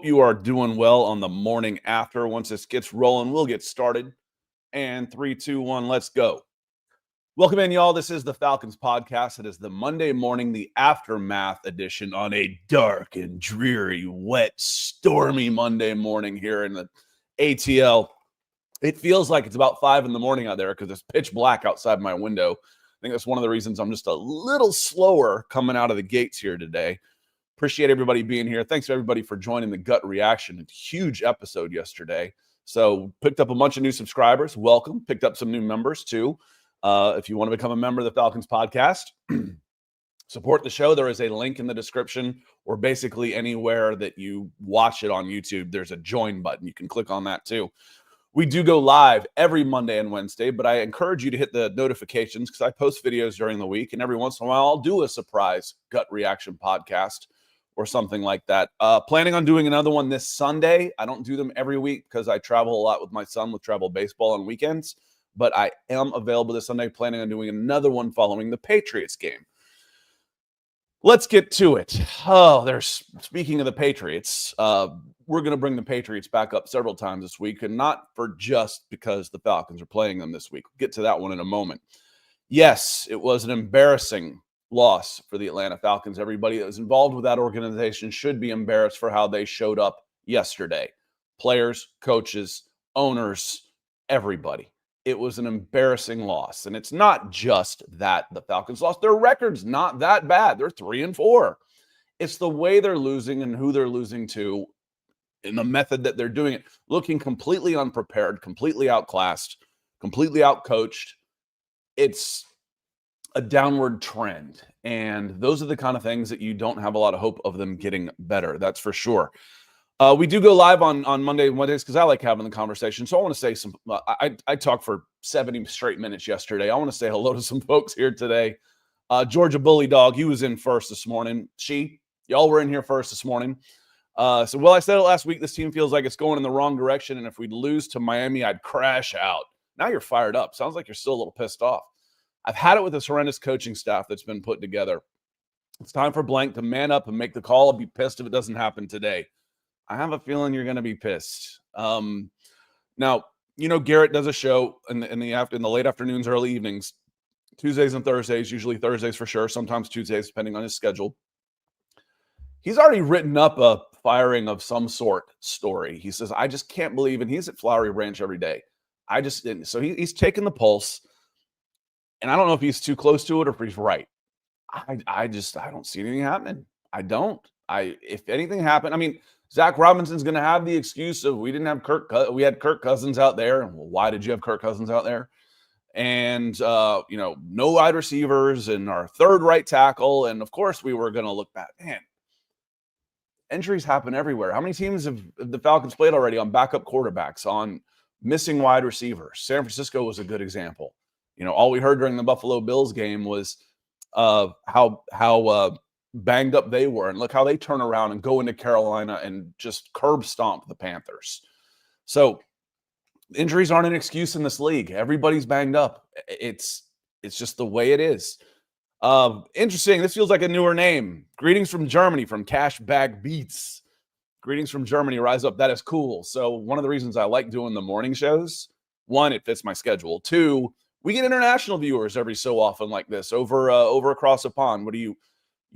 You are doing well on the morning after. Once this gets rolling, we'll get started. And 3, 2, 1, let's go. Welcome in, y'all. This is the Falcons Podcast. It is the Monday morning, the aftermath edition on a dark and dreary, wet, stormy Monday morning here in the ATL. It feels like it's about 5 in the morning out there because it's pitch black outside my window. I think that's one of the reasons I'm just a little slower coming out of the gates here today. Appreciate everybody being here. Thanks to everybody for joining the Gut Reaction. A huge episode yesterday. So picked up a bunch of new subscribers. Welcome. Picked up some new members too. If you want to become a member of the Falcons Podcast, support the show. There is a link in the description or basically anywhere that you watch it on YouTube. There's a join button. You can click on that too. We do go live every Monday and Wednesday, but I encourage you to hit the notifications because I post videos during the week, and every once in a while I'll do a surprise Gut Reaction podcast or something like that. Planning on doing another one this Sunday. I don't do them every week because I travel a lot with my son with travel baseball on weekends, but I am available this Sunday, planning on doing another one following the Patriots game. Let's get to it. Speaking of the Patriots, we're going to bring the Patriots back up several times this week, and not for just because the Falcons are playing them this week. We'll get to that one in a moment. Yes, it was an embarrassing loss for the Atlanta Falcons. Everybody that was involved with that organization should be embarrassed for how they showed up yesterday. Players, coaches, owners, everybody. It was an embarrassing loss. And it's not just that the Falcons lost. Their record's not that bad. They're 3-4. It's the way they're losing and who they're losing to in the method that they're doing it. Looking completely unprepared, completely outclassed, completely outcoached. It's a downward trend. And those are the kind of things that you don't have a lot of hope of them getting better. That's for sure. We do go live on Monday and Wednesdays because I like having the conversation. So I want to say I talked for 70 straight minutes yesterday. I want to say hello to some folks here today. Georgia Bully Dog, he was in first this morning. Y'all were in here first this morning. I said it last week. This team feels like it's going in the wrong direction. And if we'd lose to Miami, I'd crash out. Now you're fired up. Sounds like you're still a little pissed off. I've had it with this horrendous coaching staff that's been put together. It's time for Blank to man up and make the call. I'll be pissed if it doesn't happen today. I have a feeling you're going to be pissed. Now, Garrett does a show in the late afternoons, early evenings, Tuesdays and Thursdays, usually Thursdays for sure, sometimes Tuesdays, depending on his schedule. He's already written up a firing of some sort story. He says, I just can't believe, and he's at Flowery Branch every day. So he's taking the pulse. And I don't know if he's too close to it or if he's right. I don't see anything happening. I don't. If anything happened, Zac Robinson's going to have the excuse of we had Kirk Cousins out there. And well, why did you have Kirk Cousins out there? And, no wide receivers and our third right tackle. And of course we were going to look back. Man, injuries happen everywhere. How many teams have the Falcons played already on backup quarterbacks, on missing wide receivers? San Francisco was a good example. All we heard during the Buffalo Bills game was how banged up they were. And look how they turn around and go into Carolina and just curb stomp the Panthers. So injuries aren't an excuse in this league. Everybody's banged up. It's just the way it is. Interesting. This feels like a newer name. Greetings from Germany, from Cash Bag Beats. Greetings from Germany. Rise up. That is cool. So one of the reasons I like doing the morning shows, one, it fits my schedule. Two, we get international viewers every so often like this over across the pond. What are you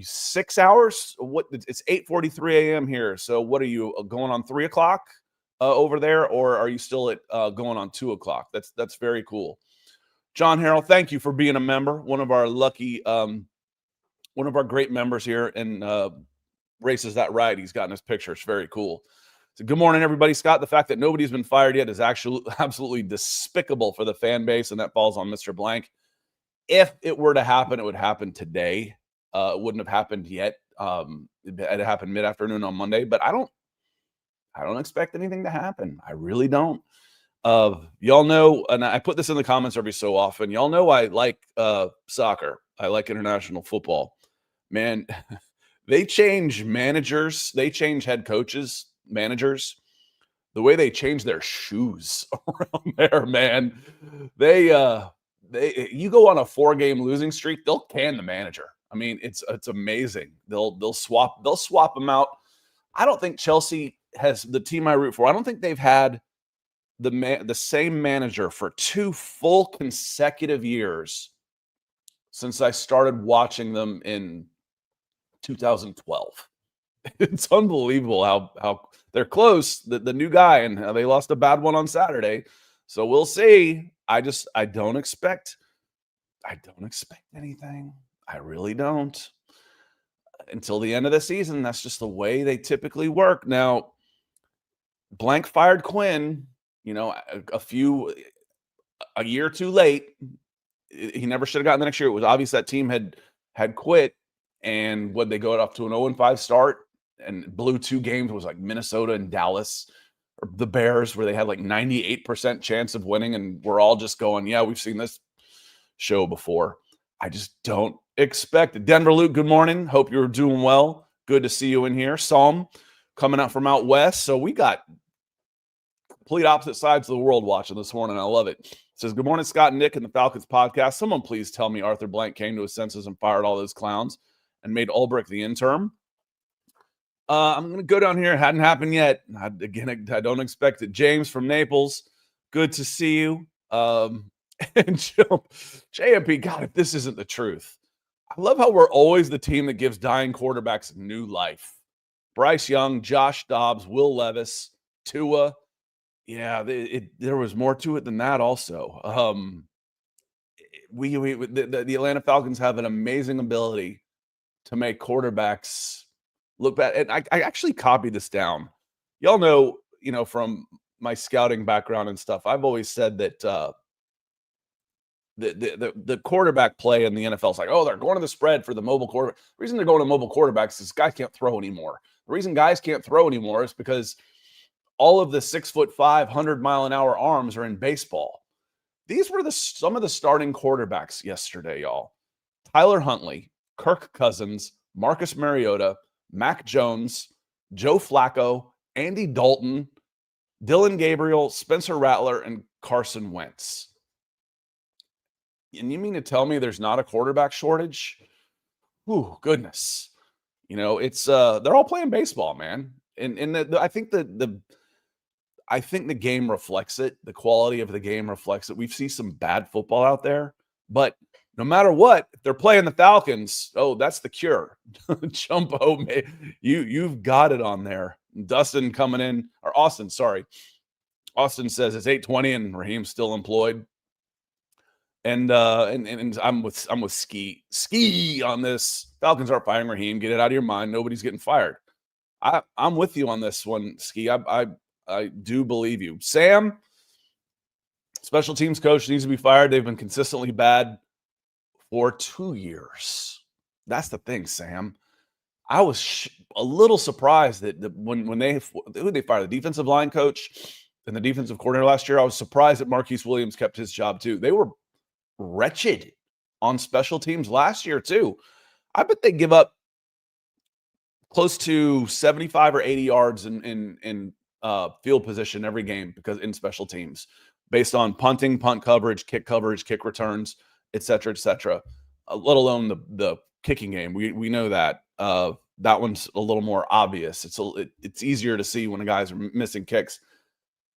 6 hours? What? It's 8:43 a.m. here. So what are you going on 3 o'clock over there, or are you still at going on 2 o'clock? That's very cool. John Harrell, thank you for being a member. One of our great members here, and Races That Right. He's gotten his picture. It's very cool. So good morning, everybody. Scott, the fact that nobody's been fired yet is actually absolutely despicable for the fan base, and that falls on Mr. Blank. If it were to happen, it would happen today. It wouldn't have happened yet. It happened mid-afternoon on Monday, but I don't expect anything to happen. I really don't. Y'all know, and I put this in the comments every so often, y'all know I like soccer. I like international football. Man, they change managers. They change head coaches, managers, the way they change their shoes around there, man. You go on a 4-game losing streak, they'll can the manager. It's amazing. They'll swap them out. I don't think Chelsea has the team I root for. I don't think they've had the same manager for 2 full consecutive years since I started watching them in 2012. It's unbelievable how they're close, the new guy, and they lost a bad one on Saturday. So we'll see. I don't expect anything. I really don't. Until the end of the season, that's just the way they typically work. Now, blank fired Quinn, a year too late. He never should have gotten the next year. It was obvious that team had quit, and would they go up to an 0-5 start and blew 2 games? It was like Minnesota and Dallas, or the Bears, where they had like 98% chance of winning, and we're all just going, yeah, we've seen this show before. I just don't expect it. Denver Luke, good morning. Hope you're doing well. Good to see you in here. Psalm coming out from out west. So we got complete opposite sides of the world watching this morning. I love it. It says, good morning, Scott and Nick and the Falcons podcast. Someone please tell me Arthur Blank came to his senses and fired all those clowns and made Ulbrich the interim. I'm going to go down here. It hadn't happened yet. I don't expect it. James from Naples, good to see you. And JMP, God, if this isn't the truth. I love how we're always the team that gives dying quarterbacks new life. Bryce Young, Josh Dobbs, Will Levis, Tua. Yeah, there was more to it than that also. The Atlanta Falcons have an amazing ability to make quarterbacks look bad. And I actually copied this down. Y'all know, from my scouting background and stuff, I've always said that the quarterback play in the NFL is like, oh, they're going to the spread for the mobile quarterback. The reason they're going to mobile quarterbacks is guys can't throw anymore. The reason guys can't throw anymore is because all of the 6'5", 100-mile-an-hour arms are in baseball. These were some of the starting quarterbacks yesterday, y'all. Tyler Huntley, Kirk Cousins, Marcus Mariota, Mac Jones, Joe Flacco, Andy Dalton, Dylan Gabriel, Spencer Rattler, and Carson Wentz. And you mean to tell me there's not a quarterback shortage? Ooh, goodness. It's they're all playing baseball, man. And I think the game reflects it. The quality of the game reflects it. We've seen some bad football out there, but no matter what, if they're playing the Falcons, oh, that's the cure. Jumbo, you've got it on there. Dustin coming in, or Austin, sorry. Austin says it's 8:20 and Raheem's still employed. And I'm with Ski on this. Falcons aren't firing Raheem. Get it out of your mind. Nobody's getting fired. I'm with you on this one, Ski. I do believe you. Sam, special teams coach, needs to be fired. They've been consistently bad for 2 years. That's the thing, Sam. I was a little surprised that when they fired the defensive line coach and the defensive coordinator last year, I was surprised that Marquise Williams kept his job too. They were wretched on special teams last year too. I bet they give up close to 75 or 80 yards in field position every game because in special teams, based on punting, punt coverage, kick returns, et cetera, let alone the kicking game. We know that. That one's a little more obvious. It's easier to see when the guys are missing kicks.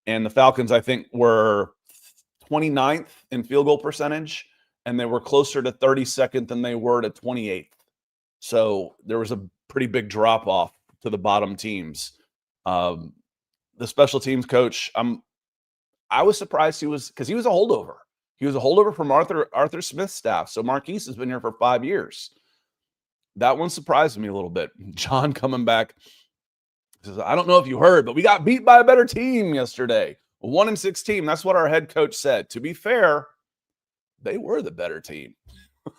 And the Falcons, I think, were 29th in field goal percentage, and they were closer to 32nd than they were to 28th. So there was a pretty big drop off to the bottom teams. The special teams coach, I was surprised because he was a holdover. He was a holdover from Arthur Smith's staff. So Marquise has been here for 5 years. That one surprised me a little bit. John coming back says, I don't know if you heard, but we got beat by a better team yesterday. A 1-6 team. That's what our head coach said. To be fair, they were the better team.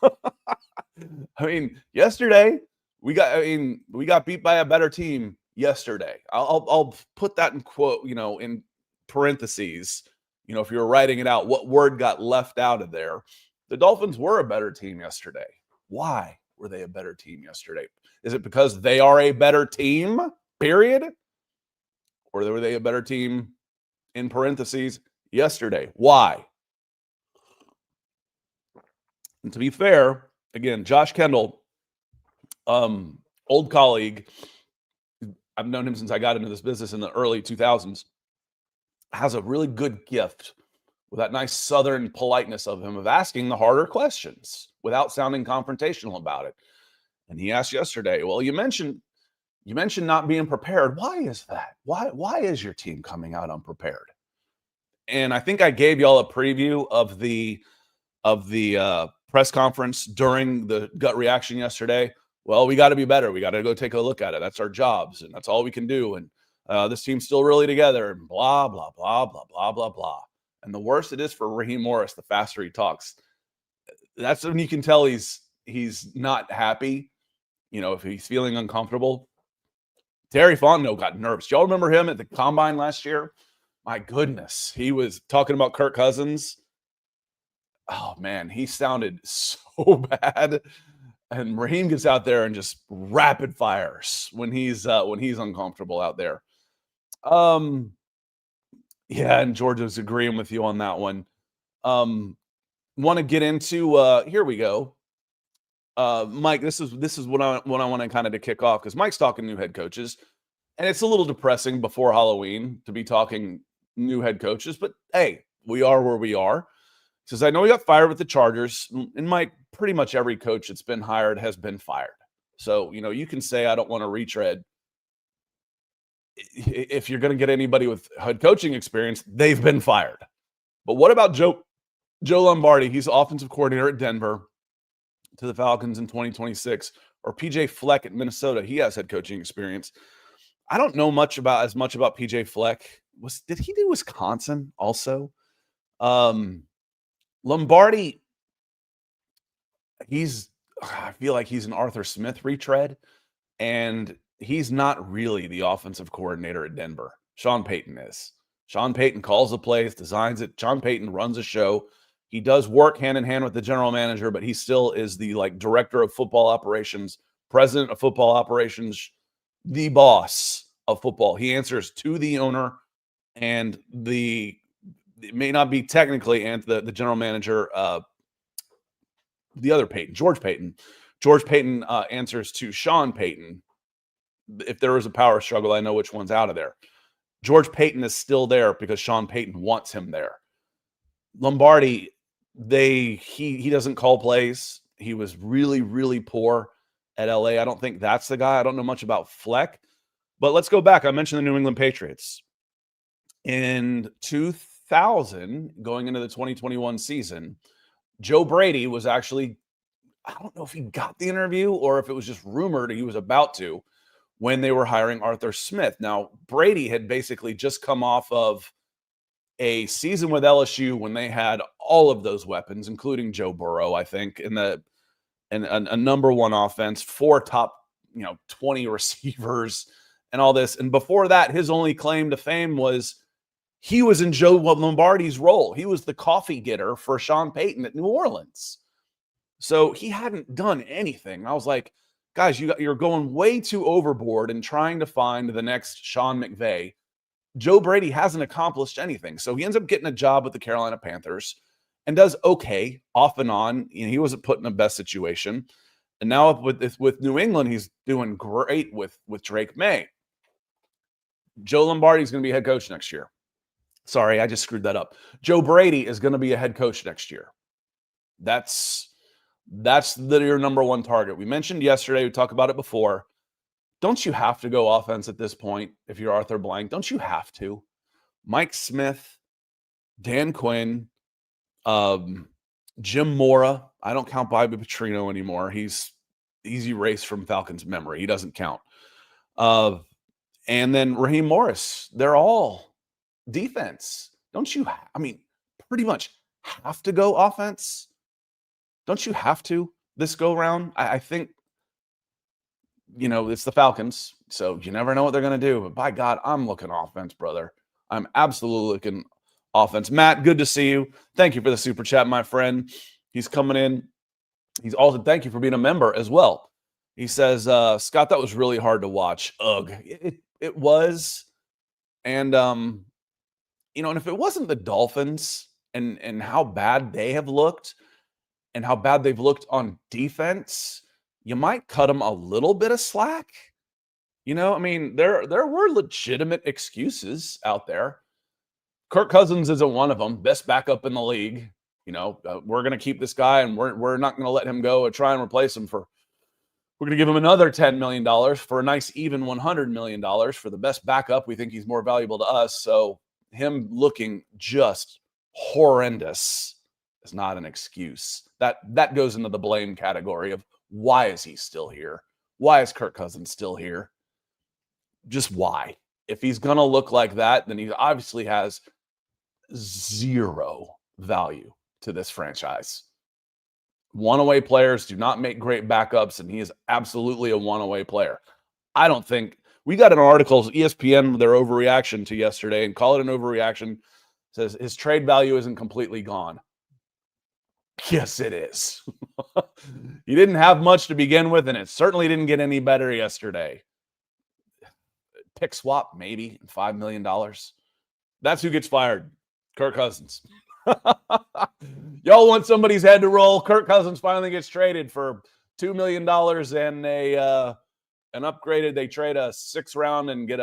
I mean, yesterday we got beat by a better team yesterday. I'll put that in quote, in parentheses. If you're writing it out, what word got left out of there? The Dolphins were a better team yesterday. Why were they a better team yesterday? Is it because they are a better team, period? Or were they a better team, in parentheses, yesterday? Why? And to be fair, again, Josh Kendall, old colleague, I've known him since I got into this business in the early 2000s, has a really good gift with that nice Southern politeness of him of asking the harder questions without sounding confrontational about it. And he asked yesterday, well, you mentioned not being prepared. Why is that? Why is your team coming out unprepared? And I think I gave y'all a preview of the press conference during the gut reaction yesterday. Well, we got to be better. We got to go take a look at it. That's our jobs, and that's all we can do. And this team's still really together, and blah, blah, blah, blah, blah, blah, blah. And the worse it is for Raheem Morris, the faster he talks. That's when you can tell he's not happy, if he's feeling uncomfortable. Terry Fontenot got nervous. Y'all remember him at the Combine last year? My goodness. He was talking about Kirk Cousins. Oh, man, he sounded so bad. And Raheem gets out there and just rapid fires when he's uncomfortable out there. Yeah, and Georgia's agreeing with you on that one. Want to get into here we go. Mike, this is what I want to kind of to kick off, because Mike's talking new head coaches, and it's a little depressing before Halloween to be talking new head coaches, but hey, we are where we are. He says, I know he got fired with the Chargers, and Mike, pretty much every coach that's been hired has been fired. So, you can say, I don't want to retread. If you're going to get anybody with head coaching experience, they've been fired. But what about Joe Lombardi? He's offensive coordinator at Denver to the Falcons in 2026, or PJ Fleck at Minnesota. He has head coaching experience. I don't know as much about PJ Fleck. Did he do Wisconsin also? Lombardi, I feel like he's an Arthur Smith retread, and he's not really the offensive coordinator at Denver. Sean Payton is. Sean Payton calls the plays, designs it. Sean Payton runs a show. He does work hand in hand with the general manager, but he still is the director of football operations, president of football operations, the boss of football. He answers to the owner, and it may not be technically and the general manager, the other Payton, George Payton. George Payton answers to Sean Payton. If there is a power struggle, I know which one's out of there. George Payton is still there because Sean Payton wants him there. Lombardi, he doesn't call plays. He was really, really poor at LA. I don't think that's the guy. I don't know much about Fleck. But let's go back. I mentioned the New England Patriots. In 2000, going into the 2021 season, Joe Brady was actually, I don't know if he got the interview or if it was just rumored he was about to, when they were hiring Arthur Smith. Now, Brady had basically just come off of a season with LSU when they had all of those weapons, including Joe Burrow, I think, and a number one offense, 4 top 20 receivers and all this. And before that, his only claim to fame was he was in Joe Lombardi's role. He was the coffee getter for Sean Payton at New Orleans. So he hadn't done anything. I was like, guys, you're going way too overboard in trying to find the next Sean McVay. Joe Brady hasn't accomplished anything. So he ends up getting a job with the Carolina Panthers and does okay off and on. He wasn't put in the best situation. And now with New England, he's doing great with Drake May. Joe Lombardi is going to be head coach next year. Sorry, I just screwed that up. Joe Brady is going to be a head coach next year. That's your number one target. We mentioned yesterday, we talked about it before. Don't you have to go offense at this point if you're Arthur Blank? Don't you have to? Mike Smith, Dan Quinn, Jim Mora. I don't count Bobby Petrino anymore. He's easy erased from Falcons memory. He doesn't count. And then Raheem Morris. They're all defense. Don't you, pretty much have to go offense? Don't you have to this go round? I think, it's the Falcons, so you never know what they're going to do. But by God, I'm looking offense, brother. I'm absolutely looking offense. Matt, good to see you. Thank you for the super chat, my friend. He's coming in. He's also, thank you for being a member as well. He says, Scott, that was really hard to watch. Ugh, it was. And, and if it wasn't the Dolphins and how bad they have looked and how bad they've looked on defense, you might cut them a little bit of slack. I mean, there were legitimate excuses out there. Kirk Cousins isn't one of them. Best backup in the league. We're going to keep this guy, and we're not going to let him go and try and replace him for. We're going to give him another $10 million for a nice even $100 million for the best backup. We think he's more valuable to us. So him looking just horrendous is not an excuse. That goes into the blame category of why is he still here? Why is Kirk Cousins still here? Just why? If he's going to look like that, then he obviously has zero value to this franchise. One-away players do not make great backups, and he is absolutely a one-away player. I don't think we got an article, ESPN, their overreaction to yesterday, and call it an overreaction, says his trade value isn't completely gone. Yes, it is. He didn't have much to begin with, and it certainly didn't get any better yesterday. Pick swap, maybe $5 million. That's who gets fired. Kirk Cousins. Y'all want somebody's head to roll. Kirk Cousins finally gets traded for $2 million and an upgraded. They trade a 6th round and they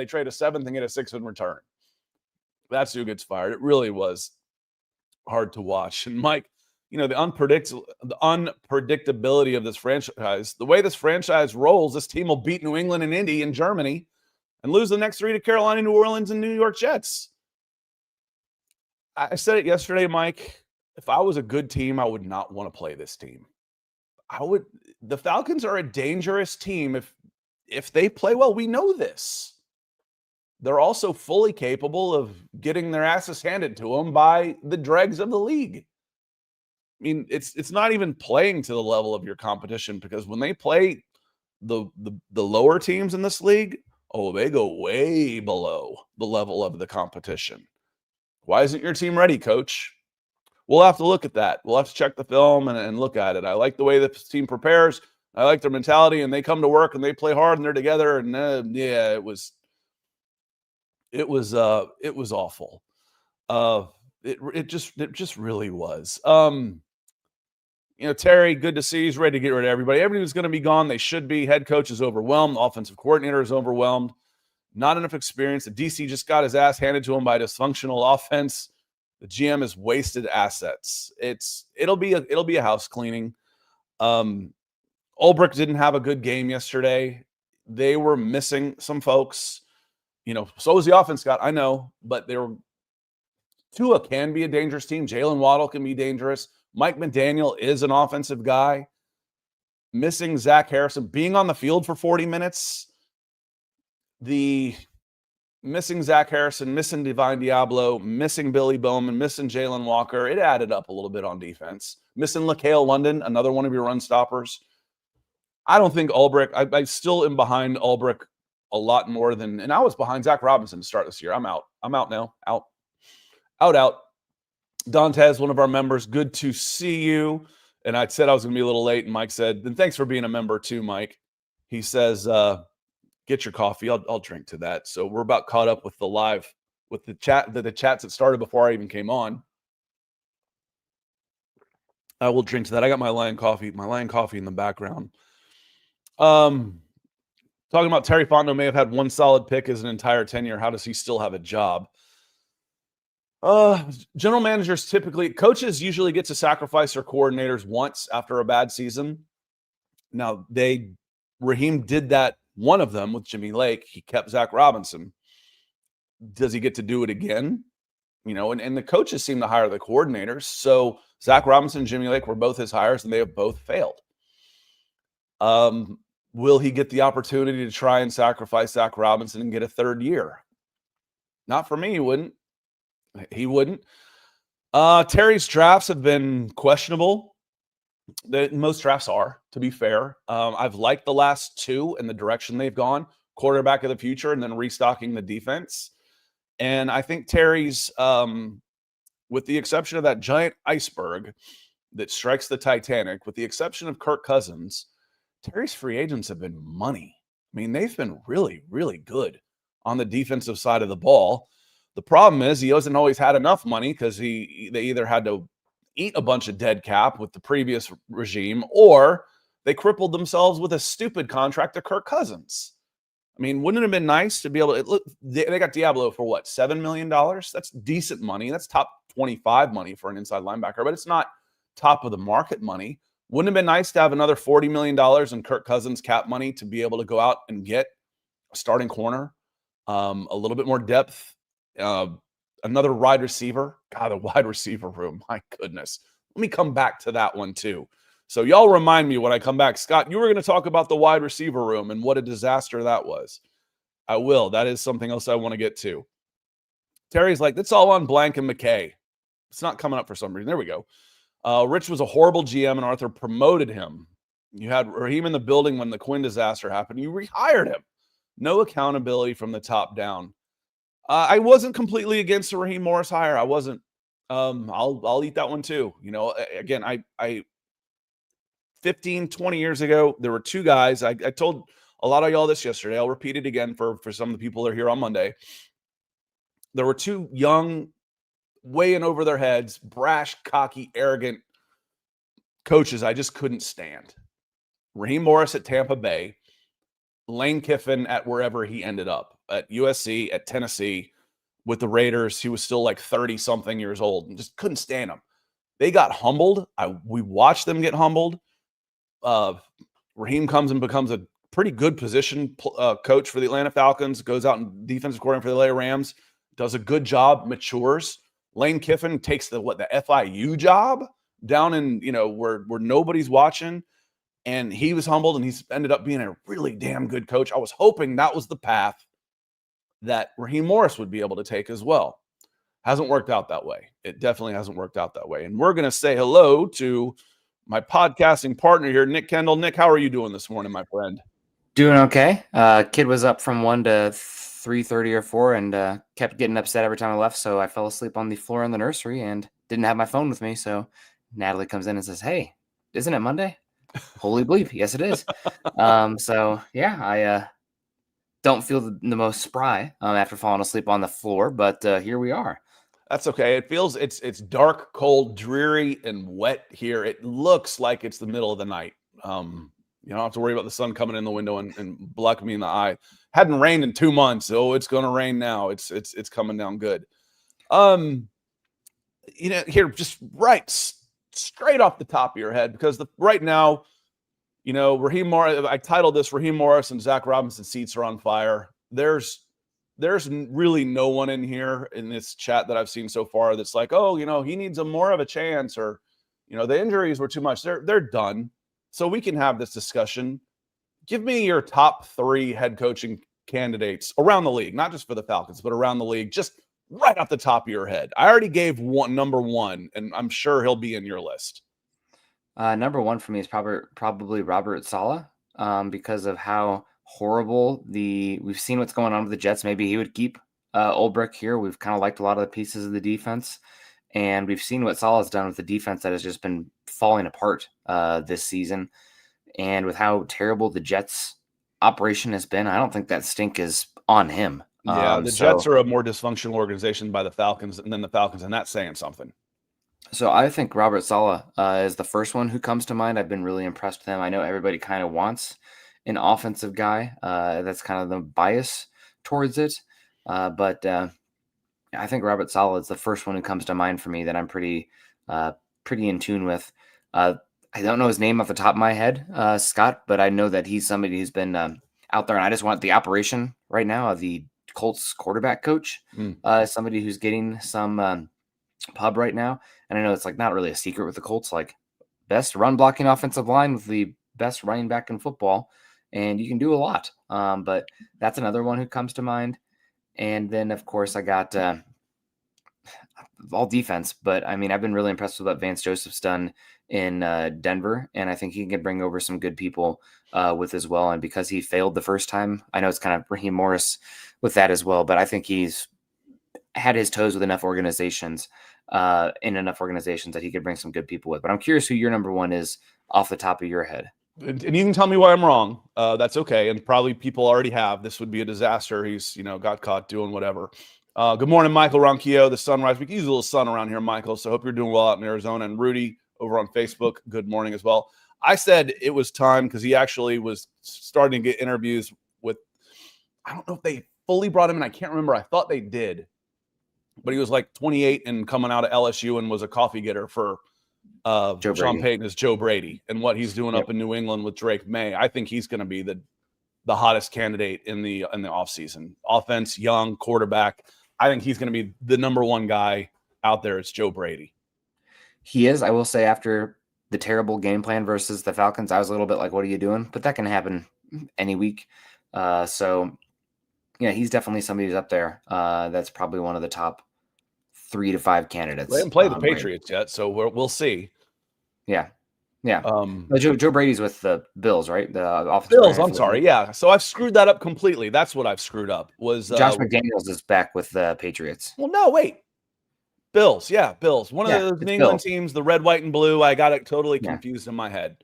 trade a 7th and get a 6th in return. That's who gets fired. It really was hard to watch. And Mike, the unpredictability of this franchise, the way this franchise rolls, this team will beat New England and Indy and Germany and lose the next 3 to Carolina, New Orleans, and New York Jets. I said it yesterday, Mike. If I was a good team, I would not want to play this team. The Falcons are a dangerous team if they play well. We know this. They're also fully capable of getting their asses handed to them by the dregs of the league. I mean, it's not even playing to the level of your competition, because when they play the lower teams in this league, they go way below the level of the competition. Why isn't your team ready, coach? We'll have to look at that. We'll have to check the film and look at it. I like the way the team prepares. I like their mentality, and they come to work and they play hard and they're together. And it was awful. It just really was. Terry, good to see. He's ready to get rid of everybody. Everybody was going to be gone. They should be. Head coach is overwhelmed. Offensive coordinator is overwhelmed. Not enough experience. The DC just got his ass handed to him by a dysfunctional offense. The GM has wasted assets. It'll be a house cleaning. Ulbrich didn't have a good game yesterday. They were missing some folks. So was the offense, Scott. I know, but Tua can be a dangerous team. Jalen Waddle can be dangerous. Mike McDaniel is an offensive guy. Missing Zach Harrison, being on the field for 40 minutes. Missing Zach Harrison, missing Divine Diablo, missing Billy Bowman, missing Jalen Walker. It added up a little bit on defense. Missing LaCale London, another one of your run stoppers. I don't think Ulbrich, I still am behind Ulbrich a lot more than, and I was behind Zac Robinson to start this year. I'm out now. Out. Dantes, one of our members, good to see you. And I said I was going to be a little late, and Mike said, then thanks for being a member too, Mike. He says, get your coffee. I'll drink to that. So we're about caught up with the chat, the chats that started before I even came on. I will drink to that. I got my Lion coffee in the background. Talking about Terry Fontenot may have had one solid pick as an entire tenure. How does he still have a job? General managers coaches usually get to sacrifice their coordinators once after a bad season. Now, Raheem did that, one of them with Jimmy Lake. He kept Zac Robinson. Does he get to do it again? And the coaches seem to hire the coordinators. So Zac Robinson and Jimmy Lake were both his hires, and they have both failed. Will he get the opportunity to try and sacrifice Zac Robinson and get a third year? Not for me, he wouldn't. Terry's drafts have been questionable. Most drafts are, to be fair. I've liked the last two and the direction they've gone, quarterback of the future and then restocking the defense. And I think Terry's, with the exception of that giant iceberg that strikes the Titanic, with the exception of Kirk Cousins, Terry's free agents have been money. I mean, they've been really, really good on the defensive side of the ball. The problem is he hasn't always had enough money because they either had to eat a bunch of dead cap with the previous regime, or they crippled themselves with a stupid contract to Kirk Cousins. I mean, wouldn't it have been nice to be able to look? They got Diablo for what, $7 million? That's decent money. That's top 25 money for an inside linebacker, but it's not top of the market money. Wouldn't it have been nice to have another $40 million in Kirk Cousins cap money to be able to go out and get a starting corner, a little bit more depth, another wide receiver? God, the wide receiver room, my goodness. Let me come back to that one too. So y'all remind me when I come back. Scott, you were going to talk about the wide receiver room and what a disaster that was. I will. That is something else I want to get to. Terry's like, that's all on Blank and McKay. It's not coming up for some reason. There we go. Rich was a horrible GM and Arthur promoted him. You had Raheem in the building when the Quinn disaster happened. You rehired him. No accountability from the top down. I wasn't completely against the Raheem Morris hire. I wasn't. I'll eat that one too. You know, again, I 15, 20 years ago, there were two guys. I told a lot of y'all this yesterday. I'll repeat it again for some of the people that are here on Monday. There were two young, way in over their heads, brash, cocky, arrogant coaches I just couldn't stand. Raheem Morris at Tampa Bay, Lane Kiffin at wherever he ended up, at USC, at Tennessee, with the Raiders. He was still like 30-something years old and just couldn't stand him. They got humbled. We watched them get humbled. Raheem comes and becomes a pretty good position coach for the Atlanta Falcons, goes out and defensive coordinator for the LA Rams, does a good job, matures. Lane Kiffin takes the FIU job down in, where nobody's watching, and he was humbled, and he's ended up being a really damn good coach. I was hoping that was the path that Raheem Morris would be able to take as well. Hasn't worked out that way. It definitely hasn't worked out that way. And we're going to say hello to my podcasting partner here, Nick Kendall. Nick, how are you doing this morning, my friend? Doing okay. Kid was up from 1 to 3:30 or 4 and kept getting upset every time I left. So I fell asleep on the floor in the nursery and didn't have my phone with me. So Natalie comes in and says, "Hey, isn't it Monday?" Holy bleep. Yes, it is. So yeah, I don't feel the most spry after falling asleep on the floor, but here we are. That's okay. It feels it's dark, cold, dreary, and wet here. It looks like it's the middle of the night. You don't have to worry about the sun coming in the window and blocking me in the eye. Hadn't rained in 2 months. Oh, it's going to rain now. It's coming down good. Here, just right straight off the top of your head, because right now, Raheem Morris. I titled this "Raheem Morris and Zac Robinson seats are on fire." There's really no one in here in this chat that I've seen so far that's like, oh, he needs more of a chance, or, the injuries were too much. They're done. So we can have this discussion. Give me your top 3 head coaching candidates around the league, not just for the Falcons, but around the league, just right off the top of your head. I already gave number 1, and I'm sure he'll be in your list. Number 1 for me is probably Robert Saleh, because of how horrible we've seen what's going on with the Jets. Maybe he would keep Ulbrich here. We've kind of liked a lot of the pieces of the defense, and we've seen what Saleh's done with the defense that has just been falling apart this season. And with how terrible the Jets operation has been, I don't think that stink is on him. Yeah, the Jets are a more dysfunctional organization by the Falcons, and then the Falcons, and that's saying something. So I think Robert Saleh is the first one who comes to mind. I've been really impressed with him. I know everybody kind of wants an offensive guy. That's kind of the bias towards it. But I think Robert Saleh is the first one who comes to mind for me that I'm pretty in tune with. I don't know his name off the top of my head, Scott, but I know that he's somebody who's been out there, and I just want the operation right now of the Colts quarterback coach, somebody who's getting some pub right now. And I know it's like not really a secret with the Colts, like best run blocking offensive line with the best running back in football, and you can do a lot. But that's another one who comes to mind. And then, of course, I got all defense, but I mean, I've been really impressed with what Vance Joseph's done in Denver, and I think he can bring over some good people with as well. And because he failed the first time, I know it's kind of Raheem Morris with that as well, but I think he's had his toes with enough organizations that he could bring some good people with. But I'm curious who your number 1 is off the top of your head. And you can tell me why I'm wrong. That's okay. And probably people already have. This would be a disaster. He's, got caught doing whatever. Good morning, Michael Ronquillo, the sunrise. We can use a little sun around here, Michael. So hope you're doing well out in Arizona. And Rudy over on Facebook, good morning as well. I said it was time because he actually was starting to get interviews with, I don't know if they fully brought him in. I can't remember. I thought they did. But he was like 28 and coming out of LSU and was a coffee getter for Sean Payton as Joe Brady. And what he's doing up in New England with Drake May, I think he's going to be the hottest candidate in the offseason. Offense, young, quarterback. I think he's going to be the number one guy out there. It's Joe Brady. He is. I will say after the terrible game plan versus the Falcons, I was a little bit like, what are you doing? But that can happen any week. So, yeah, he's definitely somebody who's up there. That's probably one of the top 3 to 5 candidates. They haven't played the Patriots yet, so we'll see. Yeah. Joe Brady's with the Bills, right? The offensive Bills. I'm sorry. Yeah. So I've screwed that up completely. That's what I've screwed up. Was Josh McDaniels is back with the Patriots? Well, no, wait. Bills. Yeah, Bills. One of those New England teams, the red, white, and blue. I got it totally confused in my head.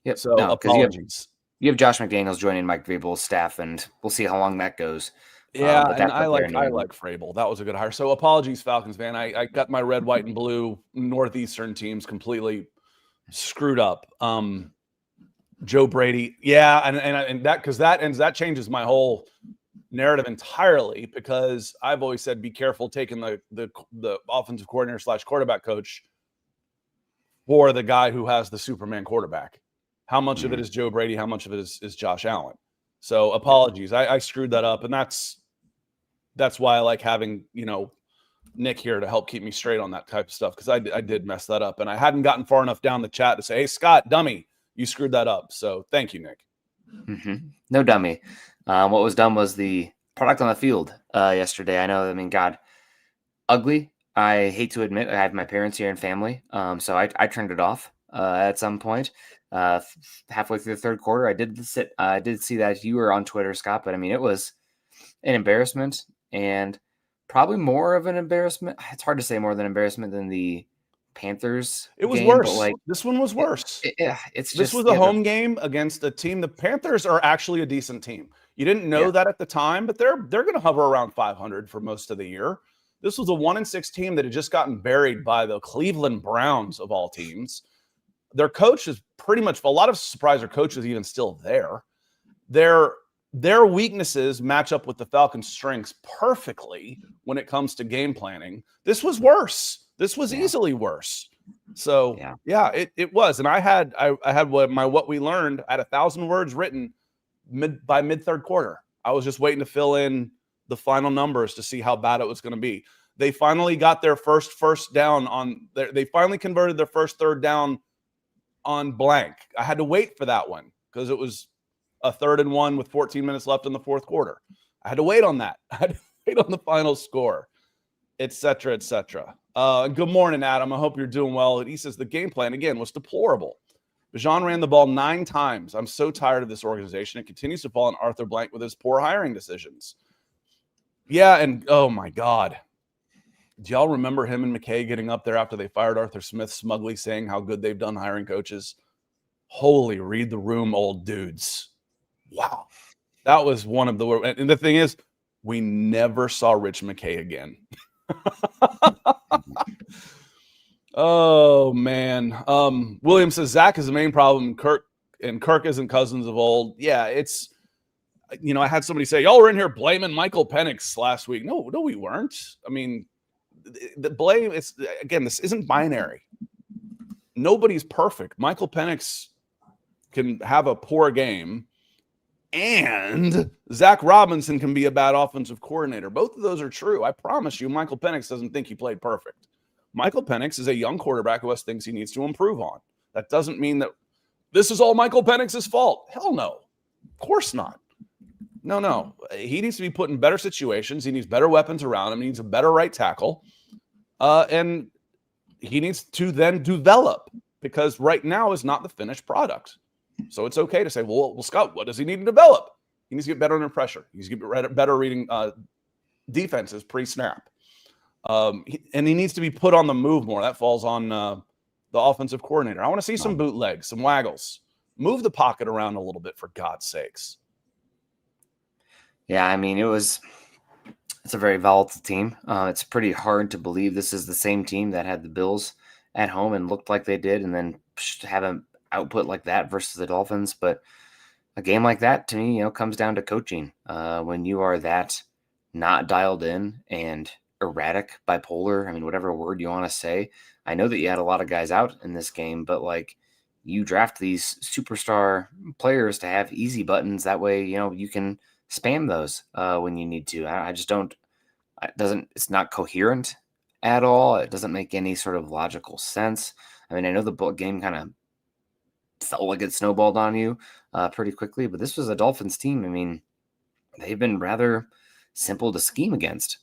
Yep. So apologies. You have Josh McDaniels joining Mike Vrabel's staff, and we'll see how long that goes. Yeah, and I like Vrabel. That was a good hire. So apologies, Falcons fan. I got my red, white, and blue Northeastern teams completely screwed up. Joe Brady. Yeah, and that changes my whole narrative entirely, because I've always said be careful taking the offensive coordinator / quarterback coach for the guy who has the Superman quarterback. How much of it is Joe Brady? How much of it is Josh Allen? So apologies. I screwed that up, and that's why I like having, Nick here to help keep me straight on that type of stuff, because I did mess that up, and I hadn't gotten far enough down the chat to say, hey, Scott, dummy, you screwed that up. So thank you, Nick. Mm-hmm. No dummy. What was done was the product on the field yesterday. God, ugly. I hate to admit, I have my parents here and family, so I turned it off at some point. Halfway through the third quarter, I did see that you were on Twitter, Scott, but it was an embarrassment, and probably more of an embarrassment. It's hard to say more than embarrassment than the Panthers. It was worse. This one was worse. This was a home game against a team. The Panthers are actually a decent team. You didn't know that at the time, but they're going to hover around 500 for most of the year. This was a 1-6 team that had just gotten buried by the Cleveland Browns of all teams. Their coach is pretty much, a lot of surprise, their coach is even still there. Their weaknesses match up with the Falcons' strengths perfectly when it comes to game planning. This was worse. This was easily worse. So it was. And I had what we learned at 1,000 words written by mid third quarter. I was just waiting to fill in the final numbers to see how bad it was going to be. They finally got their first down they finally converted their first third down on blank. I had to wait for that one because it was a 3rd and 1 with 14 minutes left in the fourth quarter. I had to wait on that. I had to wait on the final score, et cetera, et cetera. Good morning, Adam. I hope you're doing well. He says the game plan, again, was deplorable. Bijan ran the ball 9 times. I'm so tired of this organization. It continues to fall on Arthur Blank with his poor hiring decisions. Yeah, and oh my God. Do y'all remember him and McKay getting up there after they fired Arthur Smith, smugly saying how good they've done hiring coaches? Holy read the room, old dudes. Wow. That was one of the – and the thing is, we never saw Rich McKay again. Oh, man. William says, Zach is the main problem. Kirk isn't Cousins of old. Yeah, it's – I had somebody say, y'all were in here blaming Michael Penix last week. No, we weren't. The blame is, again, this isn't binary. Nobody's perfect. Michael Penix can have a poor game, and Zac Robinson can be a bad offensive coordinator. Both of those are true. I promise you, Michael Penix doesn't think he played perfect. Michael Penix is a young quarterback who has things he needs to improve on. That doesn't mean that this is all Michael Penix's fault. Hell no. Of course not. No. He needs to be put in better situations. He needs better weapons around him. He needs a better right tackle. And he needs to then develop, because right now is not the finished product. So it's okay to say, well, Scott, what does he need to develop? He needs to get better under pressure. He needs to get better reading defenses pre-snap. And he needs to be put on the move more. That falls on the offensive coordinator. I want to see some bootlegs, some waggles. Move the pocket around a little bit, for God's sakes. Yeah, it's a very volatile team. It's pretty hard to believe this is the same team that had the Bills at home and looked like they did, and then have an output like that versus the Dolphins. But a game like that, to me, comes down to coaching. When you are that not dialed in and erratic, bipolar, I mean, whatever word you want to say. I know that you had a lot of guys out in this game, but like you draft these superstar players to have easy buttons. That way, you can spam those when you need to. I just don't. It's not coherent at all. It doesn't make any sort of logical sense. I mean, I know the game kind of felt like it snowballed on you pretty quickly, but this was a Dolphins team. I mean, they've been rather simple to scheme against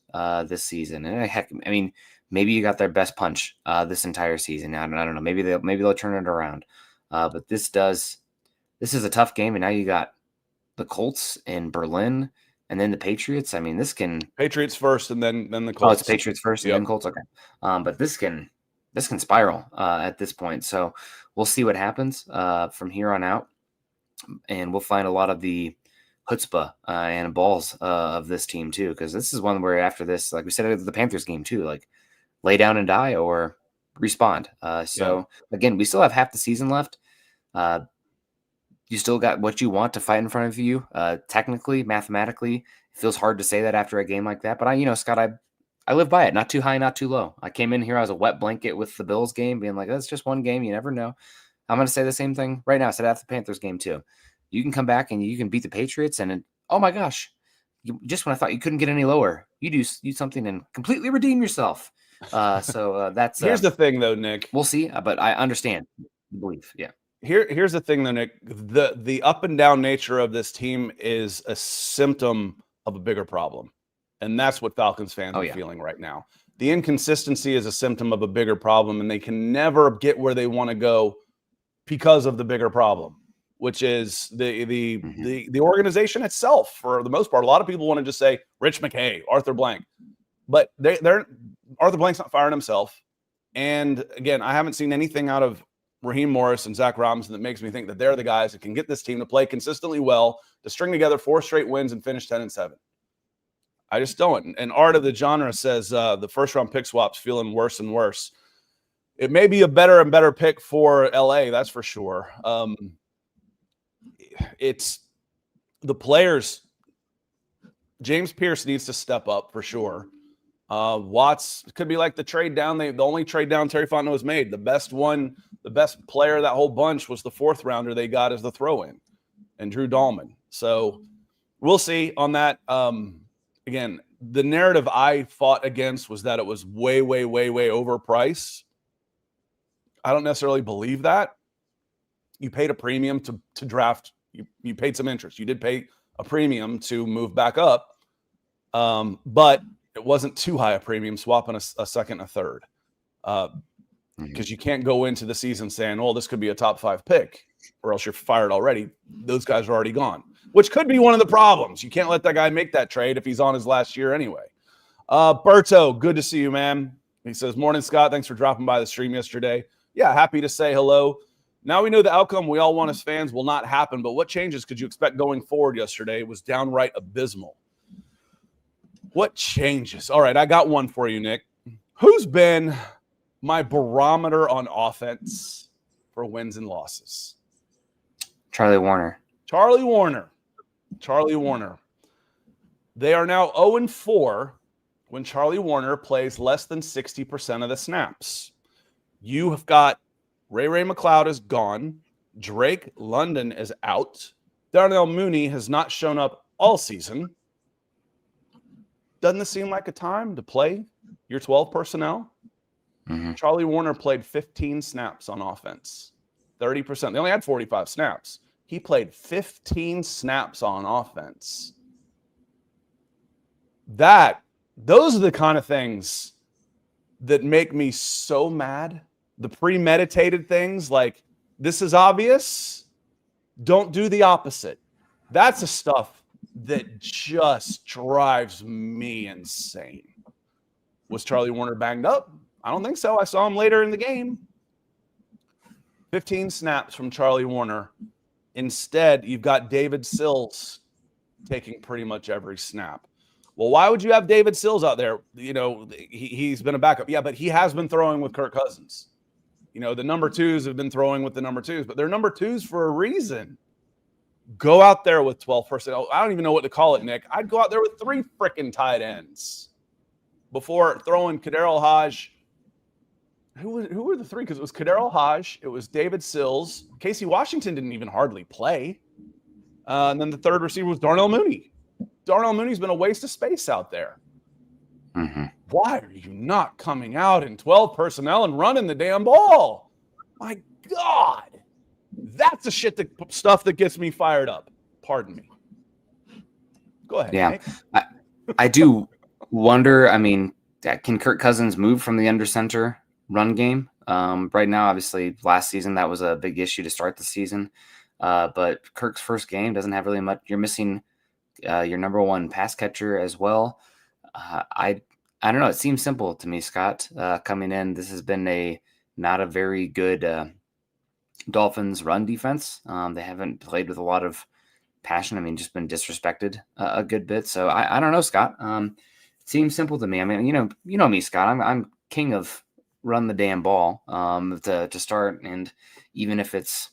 this season. And heck, I mean, maybe you got their best punch this entire season. I don't know. Maybe they'll turn it around. But this is a tough game, and now you got the Colts in Berlin, and then the Patriots. I mean, Patriots first, and then the Colts. Oh, it's Patriots first, and then Colts. Okay, but this can spiral at this point. So we'll see what happens from here on out, and we'll find a lot of the chutzpah and balls of this team too, because this is one where after this, like we said at the Panthers game too, like lay down and die or respond. Again, we still have half the season left. You still got what you want to fight in front of you. Technically, mathematically, it feels hard to say that after a game like that. But Scott, I live by it. Not too high, not too low. I came in here as a wet blanket with the Bills game, being like, that's just one game. You never know. I'm going to say the same thing right now. I said after the Panthers game too. You can come back and you can beat the Patriots, and oh my gosh, just when I thought you couldn't get any lower, you do something and completely redeem yourself. So that's here's the thing, though, Nick. We'll see, but I understand the belief. Yeah. Here's the thing, though, Nick. The up and down nature of this team is a symptom of a bigger problem, and that's what Falcons fans are feeling right now. The inconsistency is a symptom of a bigger problem, and they can never get where they want to go because of the bigger problem, which is the organization itself. For the most part, a lot of people want to just say Rich McKay, Arthur Blank, but they're Arthur Blank's not firing himself. And again, I haven't seen anything out of Raheem Morris and Zac Robinson that makes me think that they're the guys that can get this team to play consistently well, to string together 4 straight wins and finish 10-7. I just don't. And Art of the Genre says the first round pick swap's feeling worse and worse. It may be a better and better pick for LA, that's for sure. It's the players. James Pierce needs to step up for sure. Watts could be like the trade down. The only trade down Terry Fontenot has made. The best player of that whole bunch was the 4th rounder they got as the throw-in, and Drew Dahlman. So we'll see on that. Again, the narrative I fought against was that it was way, way, way, way overpriced. I don't necessarily believe that. You paid a premium to draft. You paid some interest. You did pay a premium to move back up, but it wasn't too high a premium, swapping a second, a third, because you can't go into the season saying, "Oh, this could be a top 5 pick," or else you're fired already. Those guys are already gone, which could be one of the problems. You can't let that guy make that trade if he's on his last year anyway. Berto, good to see you, man. He says, "Morning, Scott. Thanks for dropping by the stream yesterday." Yeah, happy to say hello. Now we know the outcome we all want as fans will not happen, but what changes could you expect going forward yesterday? It was downright abysmal. What changes? All right, I got one for you, Nick. Who's been my barometer on offense for wins and losses? Charlie Warner. They are now 0-4 when Charlie Warner plays less than 60% of the snaps. You have got Ray McLeod is gone. Drake London is out. Darnell Mooney has not shown up all season. Doesn't this seem like a time to play your 12 personnel? Mm-hmm. Charlie Warner played 15 snaps on offense, 30%. They only had 45 snaps. He played 15 snaps on offense. Those are the kind of things that make me so mad. The premeditated things, like, this is obvious, don't do the opposite. That's the stuff that just drives me insane. Was Charlie Warner banged up? I don't think so. I saw him later in the game. 15 snaps from Charlie Warner. Instead, you've got David Sills taking pretty much every snap. Well, why would you have David Sills out there? He's been a backup. Yeah, but he has been throwing with Kirk Cousins. The number twos have been throwing with the number twos, but they're number twos for a reason. Go out there with 12 personnel. I don't even know what to call it, Nick. I'd go out there with 3 freaking tight ends before throwing Kadarius Hodge. Who were the 3? Because it was Kadarius Hodge, it was David Sills. Casey Washington didn't even hardly play. And then the third receiver was Darnell Mooney. Darnell Mooney's been a waste of space out there. Mm-hmm. Why are you not coming out in 12 personnel and running the damn ball? My God. That's the stuff that gets me fired up. Pardon me. Go ahead. Yeah. Nick. I do wonder, can Kirk Cousins move from the under center run game? Right now, obviously, last season, that was a big issue to start the season. But Kirk's first game doesn't have really much. You're missing your number one pass catcher as well. I don't know. It seems simple to me, Scott, coming in. This has been not a very good Dolphins run defense. They haven't played with a lot of passion. Just been disrespected a good bit. So I don't know, Scott. It seems simple to me. You know me, Scott. I'm king of run the damn ball to start, and even if it's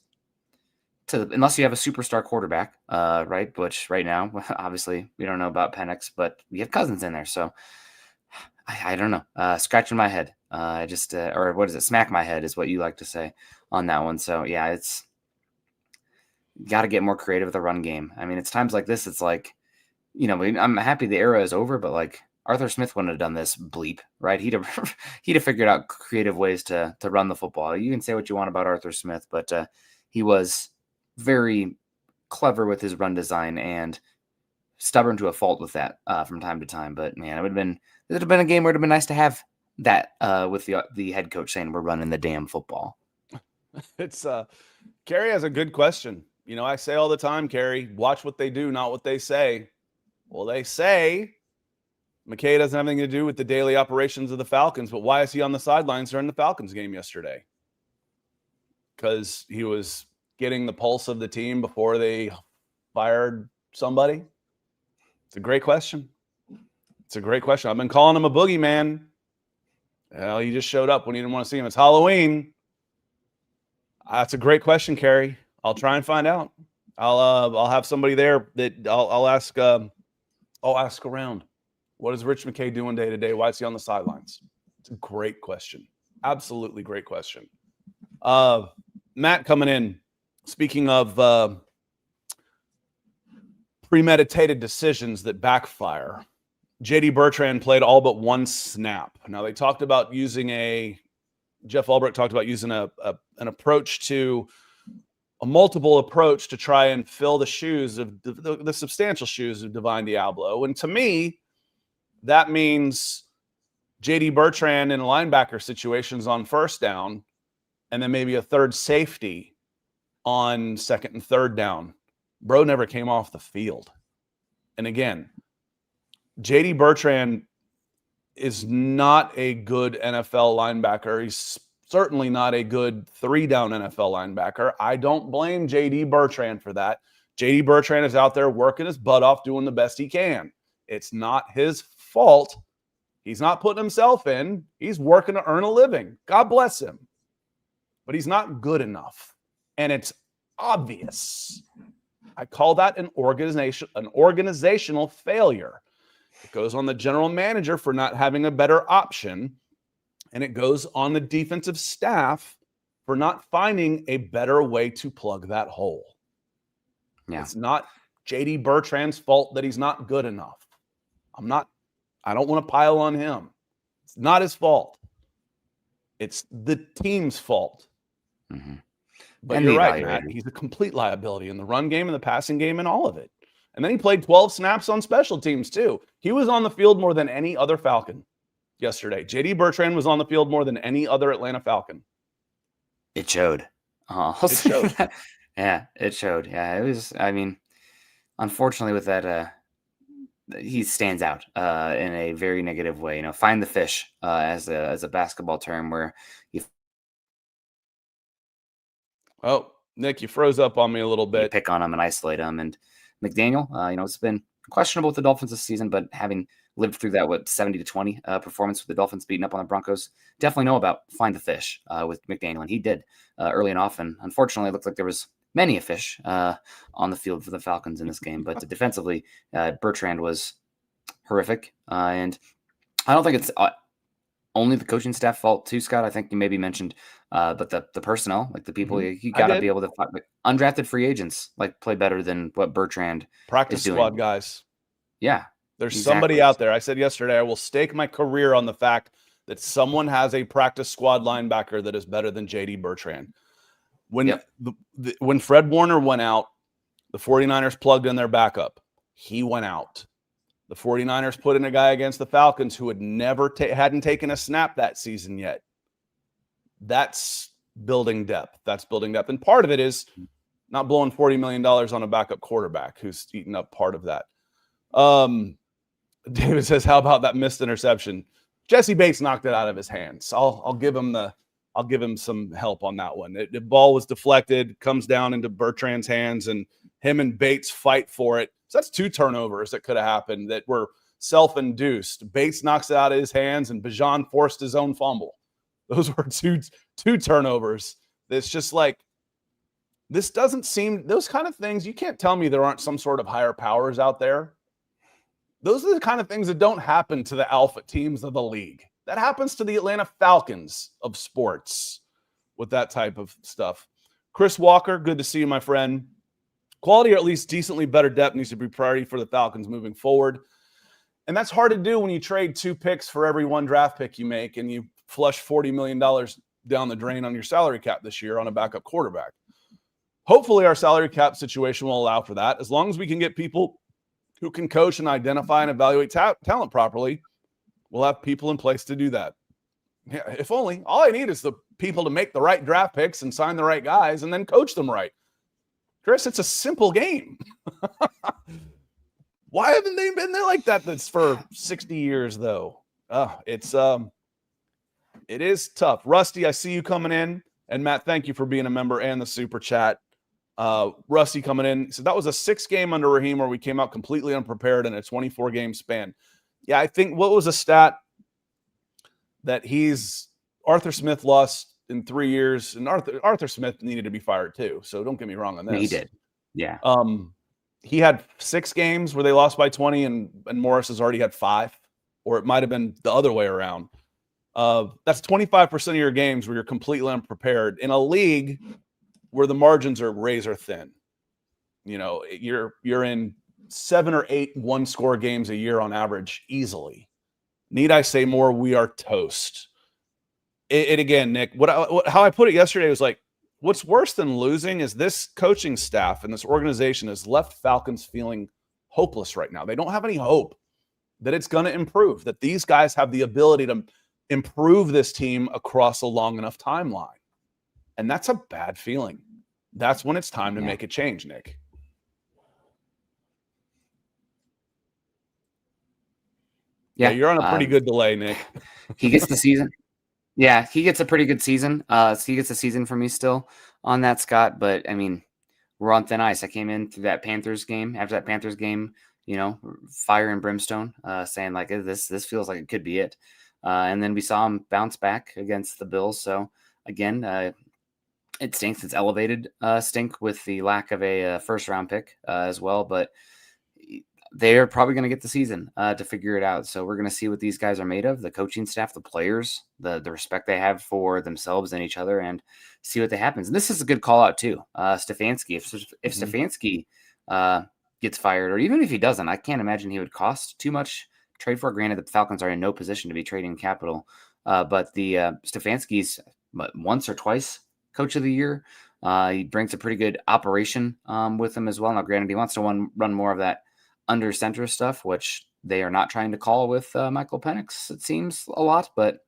unless you have a superstar quarterback, right? Which right now, obviously, we don't know about Penix, but we have Cousins in there, so I don't know. Scratching my head. Or what is it? Smack my head is what you like to say on that one. So yeah, it's got to get more creative with the run game. It's times like this. It's like, I'm happy the era is over, but like Arthur Smith wouldn't have done this bleep, right? He'd have figured out creative ways to run the football. You can say what you want about Arthur Smith, but he was very clever with his run design and stubborn to a fault with that from time to time. But man, it would have been a game where it'd have been nice to have that with the head coach saying we're running the damn football. It's Kerry has a good question. I say all the time, Kerry, watch what they do, not what they say. Well, they say McKay doesn't have anything to do with the daily operations of the Falcons, but why is he on the sidelines during the Falcons game yesterday? Because he was getting the pulse of the team before they fired somebody? It's a great question. I've been calling him a boogeyman. Well, he just showed up when you didn't want to see him. It's Halloween. That's a great question, Kerry. I'll try and find out. I'll have somebody there that I'll ask. I'll ask around. What is Rich McKay doing day to day? Why is he on the sidelines? It's a great question. Absolutely great question. Matt coming in. Speaking of premeditated decisions that backfire, J.D. Bertrand played all but one snap. Now, they talked about Jeff Ulbrich talked about using an approach to a multiple approach to try and fill the shoes of the substantial shoes of Divine Diablo. And to me, that means J.D. Bertrand in linebacker situations on first down, and then maybe a third safety on second and third down. Bro never came off the field. And again, J.D. Bertrand is not a good NFL linebacker. He's certainly not a good 3-down NFL linebacker. I don't blame J.D. Bertrand for that. J.D. Bertrand is out there working his butt off, doing the best he can. It's not his fault. He's not putting himself in. He's working to earn a living. God bless him. But he's not good enough. And it's obvious. I call that an organizational failure. It goes on the general manager for not having a better option. And it goes on the defensive staff for not finding a better way to plug that hole. Yeah. It's not J.D. Bertrand's fault that he's not good enough. I don't want to pile on him. It's not his fault. It's the team's fault. Mm-hmm. But you're right, Matt. He's a complete liability in the run game and the passing game and all of it. And then he played 12 snaps on special teams, too. He was on the field more than any other Falcon yesterday. J.D. Bertrand was on the field more than any other Atlanta Falcon. It showed. It showed. Yeah, it showed. Yeah, it was, unfortunately with that, he stands out in a very negative way. Find the fish as a basketball term where you. Oh, Nick, you froze up on me a little bit. You pick on him and isolate him. And McDaniel, it's been questionable with the Dolphins this season, but having lived through that 70-20 performance with the Dolphins beating up on the Broncos, definitely know about find the fish with McDaniel, and he did early and often. Unfortunately, it looked like there was many a fish on the field for the Falcons in this game, but defensively, Bertrand was horrific, and I don't think it's only the coaching staff fault too, Scott. I think you maybe mentioned, but the personnel, like the people, you got to be able to find, like, undrafted free agents, like play better than what Bertrand practice is doing. Squad guys. Yeah, there's somebody out there. I said yesterday, I will stake my career on the fact that someone has a practice squad linebacker that is better than JD Bertrand. When when Fred Warner went out, the 49ers plugged in their backup. He went out. The 49ers put in a guy against the Falcons who had hadn't taken a snap that season yet. That's building depth. And part of it is not blowing $40 million on a backup quarterback who's eaten up part of that. David says, how about that missed interception? Jesse Bates knocked it out of his hands. I'll give him some help on that one. The ball was deflected, comes down into Bertrand's hands, and him and Bates fight for it. So that's 2 turnovers that could have happened that were self-induced. Bates knocks it out of his hands, and Bijan forced his own fumble. Those were two turnovers. It's just like, this doesn't seem, those kind of things, you can't tell me there aren't some sort of higher powers out there. Those are the kind of things that don't happen to the alpha teams of the league. That happens to the Atlanta Falcons of sports with that type of stuff. Chris Walker, good to see you, my friend. Quality or at least decently better depth needs to be priority for the Falcons moving forward. And that's hard to do when you trade 2 picks for every 1 draft pick you make and you flush $40 million down the drain on your salary cap this year on a backup quarterback. Hopefully our salary cap situation will allow for that. As long as we can get people who can coach and identify and evaluate talent properly, we'll have people in place to do that. Yeah, if only. All I need is the people to make the right draft picks and sign the right guys and then coach them right. Chris, it's a simple game. Why haven't they been there like that? That's for 60 years, though. It is tough. Rusty, I see you coming in. And Matt, thank you for being a member and the super chat. Rusty coming in. So that was a 6-game under Raheem where we came out completely unprepared in a 24-game span. Yeah, I think what was a stat that Arthur Smith lost in 3 years, and Arthur Smith needed to be fired too. So don't get me wrong on this. He did. Yeah. He had 6 games where they lost by 20, and Morris has already had 5, or it might have been the other way around. That's 25% of your games where you're completely unprepared in a league where the margins are razor thin. You know, you're in 7 or 8 1-score games a year on average easily. Need I say more? We are toast. It again, Nick, how I put it yesterday was like, what's worse than losing is this coaching staff and this organization has left Falcons feeling hopeless right now. They don't have any hope that it's going to improve, that these guys have the ability to improve this team across a long enough timeline. And that's a bad feeling. That's when it's time to make a change, Nick. Yeah, you're on a pretty good delay, Nick. He gets the season. Yeah, he gets a pretty good season. So he gets a season for me still on that, Scott. But, I mean, we're on thin ice. I came in through that Panthers game. After that Panthers game, you know, fire and brimstone, saying, like, this feels like it could be it. And then we saw him bounce back against the Bills. So, again, it stinks. It's elevated stink with the lack of a first-round pick as well. But they're probably going to get the season to figure it out. So we're going to see what these guys are made of, the coaching staff, the players, the respect they have for themselves and each other, and see what happens. And this is a good call out too. Stefanski, if Stefanski gets fired, or even if he doesn't, I can't imagine he would cost too much trade for. Granted, the Falcons are in no position to be trading capital, but the Stefanski's once or twice coach of the year. He brings a pretty good operation with him as well. Now, granted, he wants to run more of that under center stuff, which they are not trying to call with Michael Penix, it seems a lot. But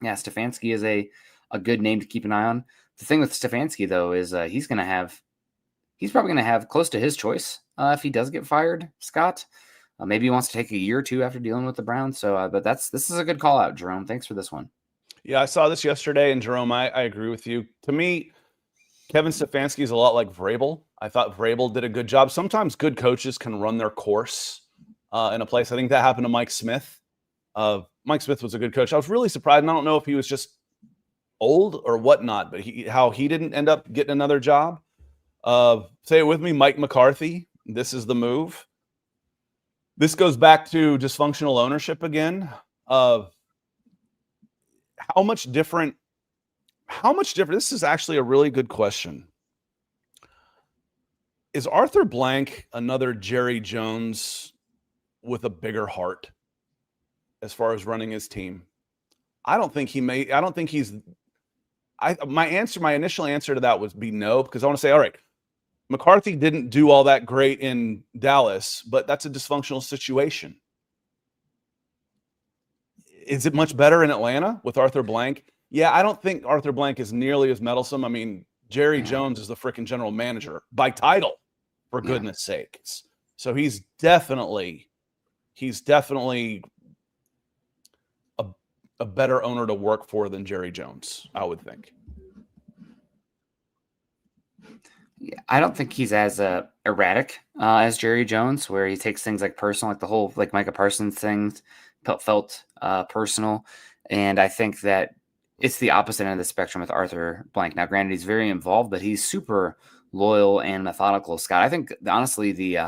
yeah, Stefanski is a good name to keep an eye on. The thing with Stefanski, though, is he's probably going to have close to his choice if he does get fired, Scott. Maybe he wants to take a year or two after dealing with the Browns. So, but this is a good call out, Jerome. Thanks for this one. Yeah, I saw this yesterday, and Jerome, I agree with you. To me, Kevin Stefanski is a lot like Vrabel. I thought Vrabel did a good job. Sometimes good coaches can run their course in a place. I think that happened to Mike Smith. Mike Smith was a good coach. I was really surprised. And I don't know if he was just old or whatnot, but how he didn't end up getting another job. Say it with me, Mike McCarthy. This is the move. This goes back to dysfunctional ownership again. How much different? This is actually a really good question. Is Arthur Blank another Jerry Jones with a bigger heart as far as running his team? I don't think he's. My initial answer to that would be no, because I want to say, all right, McCarthy didn't do all that great in Dallas, but that's a dysfunctional situation. Is it much better in Atlanta with Arthur Blank? Yeah, I don't think Arthur Blank is nearly as meddlesome. I mean, Jerry Jones is the freaking general manager by title, for goodness sakes. So he's definitely a better owner to work for than Jerry Jones, I would think. I don't think he's as erratic as Jerry Jones, where he takes things like personal, like the whole like Micah Parsons things felt personal. And I think that it's the opposite end of the spectrum with Arthur Blank. Now, granted, he's very involved, but he's super loyal and methodical, Scott. I think honestly the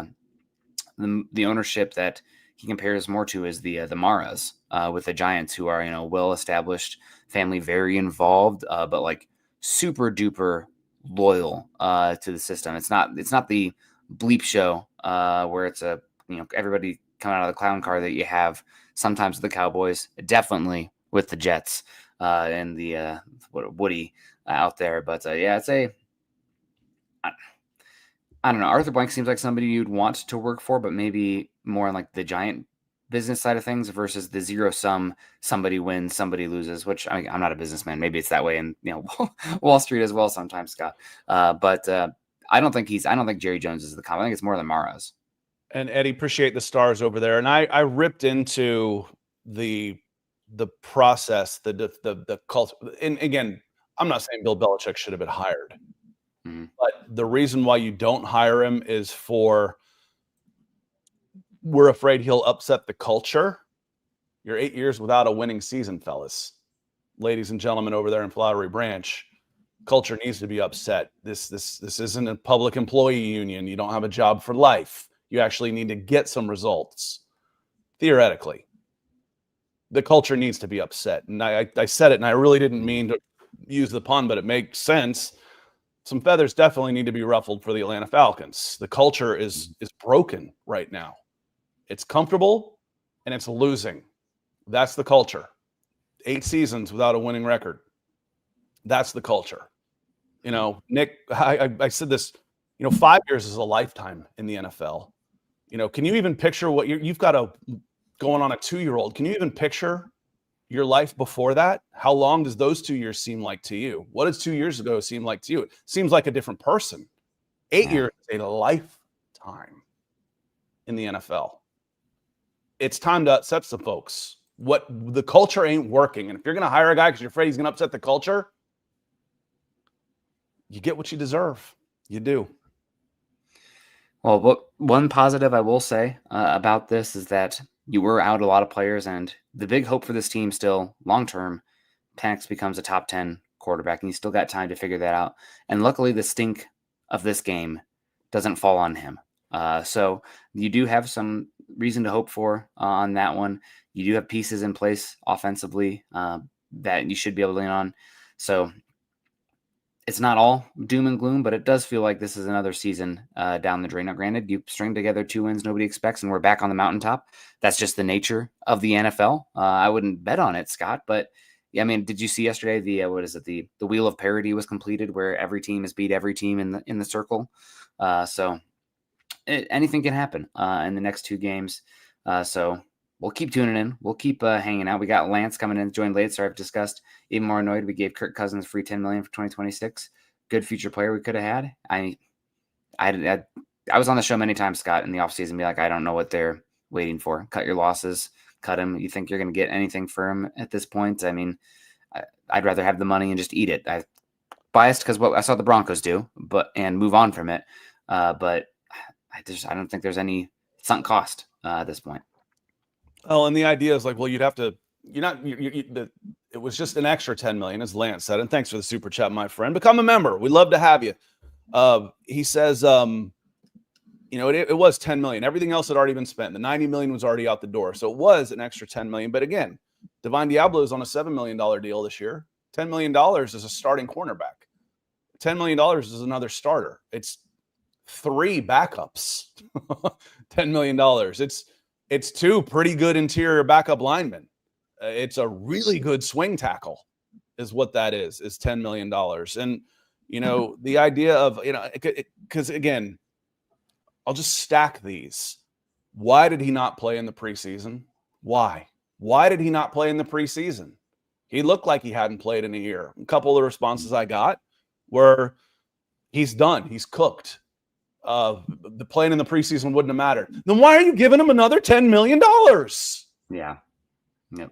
ownership that he compares more to is the Maras with the Giants, who are well established family, very involved, but like super duper loyal to the system. It's not the bleep show where it's everybody coming out of the clown car that you have sometimes with the Cowboys, definitely with the Jets and the Woody out there. But it's I don't know. Arthur Blank seems like somebody you'd want to work for, but maybe more on like the Giant business side of things versus the zero sum. Somebody wins, somebody loses. Which I'm not a businessman. Maybe it's that way in Wall Street as well sometimes, Scott. But I don't think Jerry Jones is the comp. I think it's more than Maras. And Eddie, appreciate the stars over there. And I ripped into the process, the culture. And again, I'm not saying Bill Belichick should have been hired. But the reason why you don't hire him is we're afraid he'll upset the culture. You're 8 years without a winning season, fellas. Ladies and gentlemen over there in Flowery Branch, culture needs to be upset. This isn't a public employee union. You don't have a job for life. You actually need to get some results. Theoretically, the culture needs to be upset. And I said it, and I really didn't mean to use the pun, but it makes sense. Some feathers definitely need to be ruffled for the Atlanta Falcons. The culture is broken right now. It's comfortable and it's losing. That's the culture. 8 seasons without a winning record. That's the culture. Nick, I said this, 5 years is a lifetime in the NFL. Can you even picture what you've got going on a 2-year-old? Can you even picture your life before that? How long does those 2 years seem like to you? What does 2 years ago seem like to you? It seems like a different person. 8 years is a lifetime in the NFL. It's time to upset some folks. What the culture ain't working. And if you're going to hire a guy because you're afraid he's going to upset the culture, you get what you deserve. You do. Well, one positive I will say about this is that you were out a lot of players, and the big hope for this team still long-term, Penix becomes a top 10 quarterback, and you still got time to figure that out. And luckily, the stink of this game doesn't fall on him. So you do have some reason to hope for on that one. You do have pieces in place offensively that you should be able to lean on. So it's not all doom and gloom, but it does feel like this is another season down the drain. Now, granted, you string together 2 wins nobody expects, and we're back on the mountaintop. That's just the nature of the NFL. I wouldn't bet on it, Scott, but yeah, I mean, did you see yesterday the wheel of parity was completed, where every team has beat every team in the circle? So anything can happen in the next 2 games. So we'll keep tuning in. We'll keep hanging out. We got Lance coming in, joined late, so I've discussed. Even more annoyed, we gave Kirk Cousins free $10 million for 2026. Good future player we could have had. I was on the show many times, Scott, in the offseason, be like, I don't know what they're waiting for. Cut your losses, cut him. You think you're going to get anything for him at this point? I mean, I'd rather have the money and just eat it. I'm biased because what I saw the Broncos do, and move on from it. But I don't think there's any sunk cost at this point. Oh, and the idea is like, well, you'd have to. It was just an extra $10 million, as Lance said. And thanks for the super chat, my friend. Become a member. We'd love to have you. He says, it was $10 million. Everything else had already been spent. The $90 million was already out the door. So it was an extra $10 million. But again, Divine Diablo is on a $7 million deal this year. $10 million is a starting cornerback. $10 million is another starter. It's 3 backups. $10 million. It's 2 pretty good interior backup linemen. It's a really good swing tackle is what that is $10 million. And, the idea of, because again, I'll just stack these. Why did he not play in the preseason? Why did he not play in the preseason? He looked like he hadn't played in a year. A couple of the responses I got were, he's done. He's cooked. The playing in the preseason wouldn't have mattered. Then why are you giving him another $10 million? Yeah. Yep.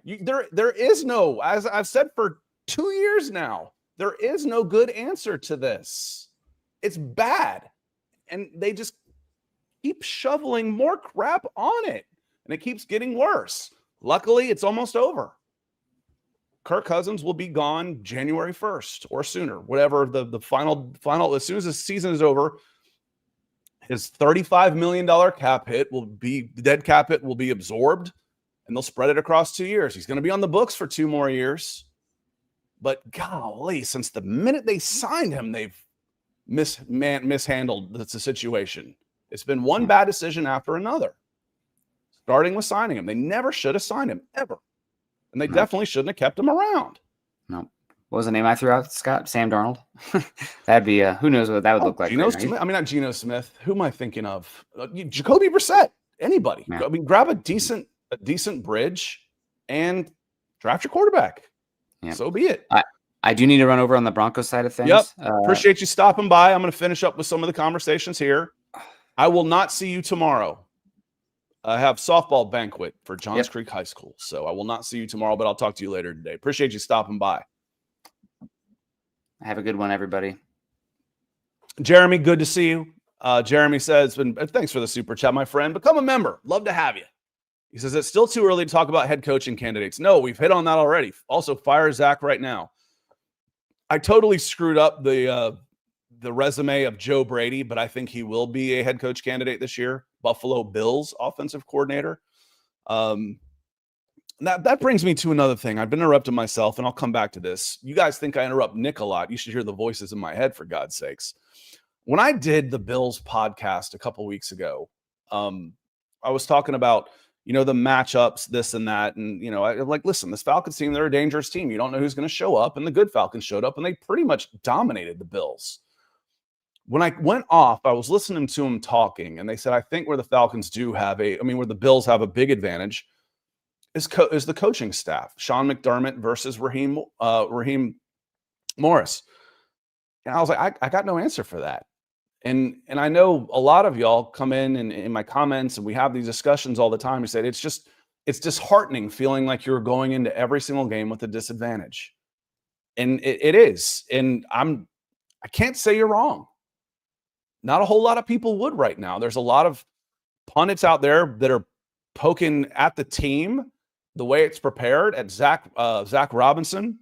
There is no, as I've said for 2 years now, there is no good answer to this. It's bad. And they just keep shoveling more crap on it. And it keeps getting worse. Luckily, it's almost over. Kirk Cousins will be gone January 1st or sooner, whatever the final, as soon as the season is over, his $35 million cap hit dead cap hit will be absorbed, and they'll spread it across 2 years. He's going to be on the books for 2 more years. But golly, since the minute they signed him, they've mishandled the situation. It's been one bad decision after another, starting with signing him. They never should have signed him, ever. And they definitely shouldn't have kept him around. No. What was the name I threw out, Scott? Sam Darnold? That'd be, who knows what that would look like. Smith. I mean, not Geno Smith. Who am I thinking of? Jacoby Brissett. Anybody. Yeah. I mean, grab a decent bridge and draft your quarterback. Yeah. So be it. I do need to run over on the Broncos side of things. Yep. Appreciate you stopping by. I'm going to finish up with some of the conversations here. I will not see you tomorrow. I have softball banquet for Johns Creek High School, so I will not see you tomorrow, but I'll talk to you later today. Appreciate you stopping by. Have a good one, everybody. Jeremy, good to see you. Jeremy says, thanks for the super chat, my friend. Become a member. Love to have you. He says, it's still too early to talk about head coaching candidates. No, we've hit on that already. Also, fire Zac right now. I totally screwed up the resume of Joe Brady, but I think he will be a head coach candidate this year. Buffalo Bills offensive coordinator. That brings me to another thing. I've been interrupting myself, and I'll come back to this. You guys think I interrupt Nick a lot. You should hear the voices in my head, for God's sakes. When I did the Bills podcast a couple weeks ago, I was talking about, the matchups, this and that. And, I'm like, listen, this Falcons team, they're a dangerous team. You don't know who's going to show up. And the good Falcons showed up, and they pretty much dominated the Bills. When I went off, I was listening to them talking, and they said, I think where the Falcons where the Bills have a big advantage is the coaching staff. Sean McDermott versus Raheem Morris. And I was like, I got no answer for that. And I know a lot of y'all come in my comments, and we have these discussions all the time. You said it's disheartening feeling like you're going into every single game with a disadvantage. And it is. And I can't say you're wrong. Not a whole lot of people would right now. There's a lot of pundits out there that are poking at the team the way it's prepared, at Zac Robinson.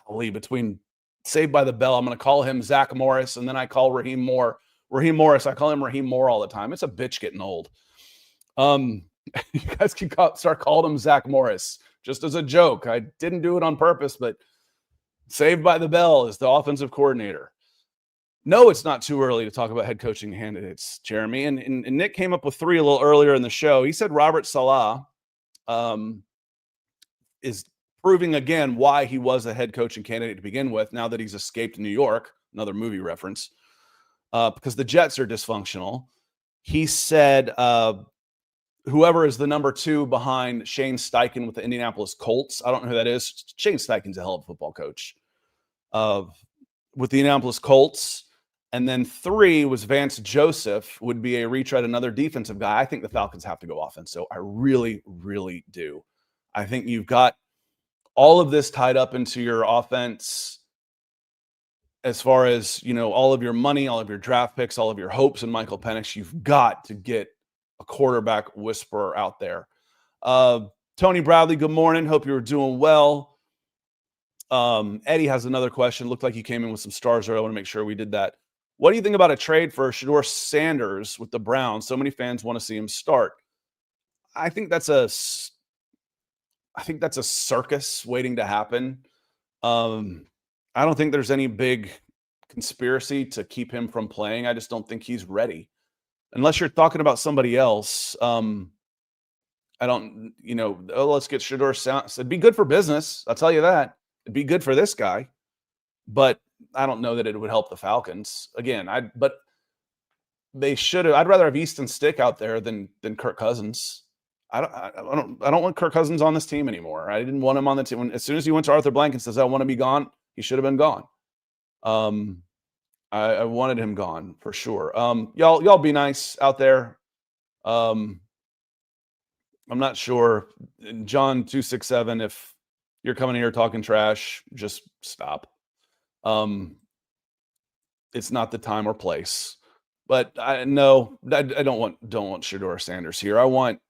Golly, between Saved by the Bell, I'm going to call him Zach Morris, and then I call Raheem Morris. I call him Raheem Moore all the time. It's a bitch getting old. You guys can start calling him Zach Morris just as a joke. I didn't do it on purpose, but Saved by the Bell is the offensive coordinator. No, it's not too early to talk about head coaching candidates, Jeremy. And Nick came up with 3 a little earlier in the show. He said Robert Saleh is proving again why he was a head coaching candidate to begin with, now that he's escaped New York, another movie reference, because the Jets are dysfunctional. He said whoever is the number 2 behind Shane Steichen with the Indianapolis Colts, I don't know who that is. Shane Steichen's a hell of a football coach. With the Indianapolis Colts. And then 3 was Vance Joseph, would be a retread, another defensive guy. I think the Falcons have to go offense. So I really, really do. I think you've got all of this tied up into your offense as far as, all of your money, all of your draft picks, all of your hopes in Michael Penix. You've got to get a quarterback whisperer out there. Tony Bradley, good morning. Hope you're doing well. Eddie has another question. Looked like he came in with some stars earlier. I want to make sure we did that. What do you think about a trade for Shedeur Sanders with the Browns? So many fans want to see him start. I think that's a circus waiting to happen. I don't think there's any big conspiracy to keep him from playing. I just don't think he's ready. Unless you're talking about somebody else. I don't, let's get Shedeur Sanders. It'd be good for business. I'll tell you that. It'd be good for this guy. But I don't know that it would help the Falcons. Again, but they should have. I'd rather have Easton Stick out there than Kirk Cousins. I don't want Kirk Cousins on this team anymore. I didn't want him on the team. As soon as he went to Arthur Blank and says, I want to be gone, he should have been gone. I wanted him gone for sure. Y'all be nice out there. I'm not sure. John 267, if you're coming here talking trash, just stop. It's not the time or place. But I don't want Shedeur Sanders here. I want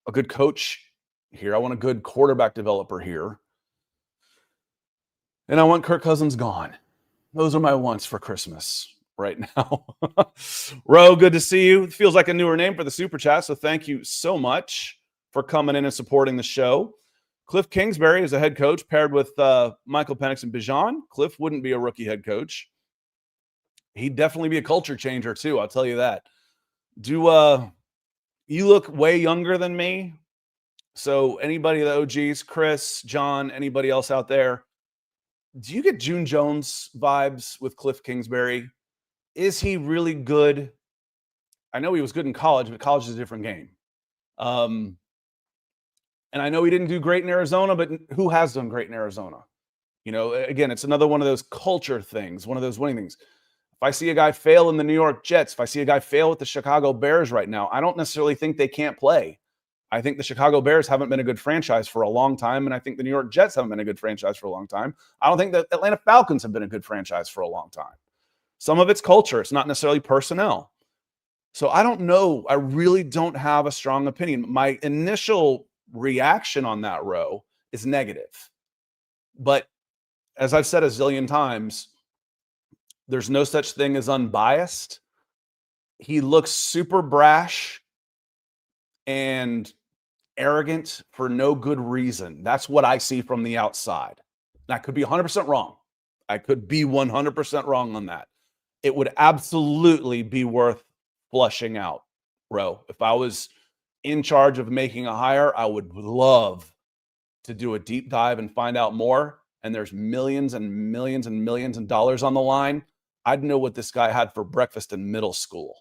a good coach here. I want a good quarterback developer here. And I want Kirk Cousins gone. Those are my wants for Christmas right now. Ro, good to see you. It feels like a newer name for the Super Chat, so thank you so much for coming in and supporting the show. Kliff Kingsbury is a head coach paired with Michael Penix and Bijan. Kliff wouldn't be a rookie head coach. He'd definitely be a culture changer too, I'll tell you that. You look way younger than me. So anybody, the OGs, Chris, John, anybody else out there, do you get June Jones vibes with Kliff Kingsbury? Is he really good? I know he was good in college, but college is a different game. And I know he didn't do great in Arizona, but who has done great in Arizona? Again, it's another one of those culture things, one of those winning things. If I see a guy fail in the New York Jets, if I see a guy fail with the Chicago Bears right now, I don't necessarily think they can't play. I think the Chicago Bears haven't been a good franchise for a long time, and I think the New York Jets haven't been a good franchise for a long time. I don't think the Atlanta Falcons have been a good franchise for a long time. Some of it's culture. It's not necessarily personnel. So I don't know. I really don't have a strong opinion. My initial reaction on that row is negative. But as I've said a zillion times, there's no such thing as unbiased. He looks super brash and arrogant for no good reason. That's what I see from the outside. And I could be 100% wrong. I could be 100% wrong on that. It would absolutely be worth flushing out, Ro. If I was in charge of making a hire, I would love to do a deep dive and find out more. And there's millions and millions and millions of dollars on the line. I'd know what this guy had for breakfast in middle school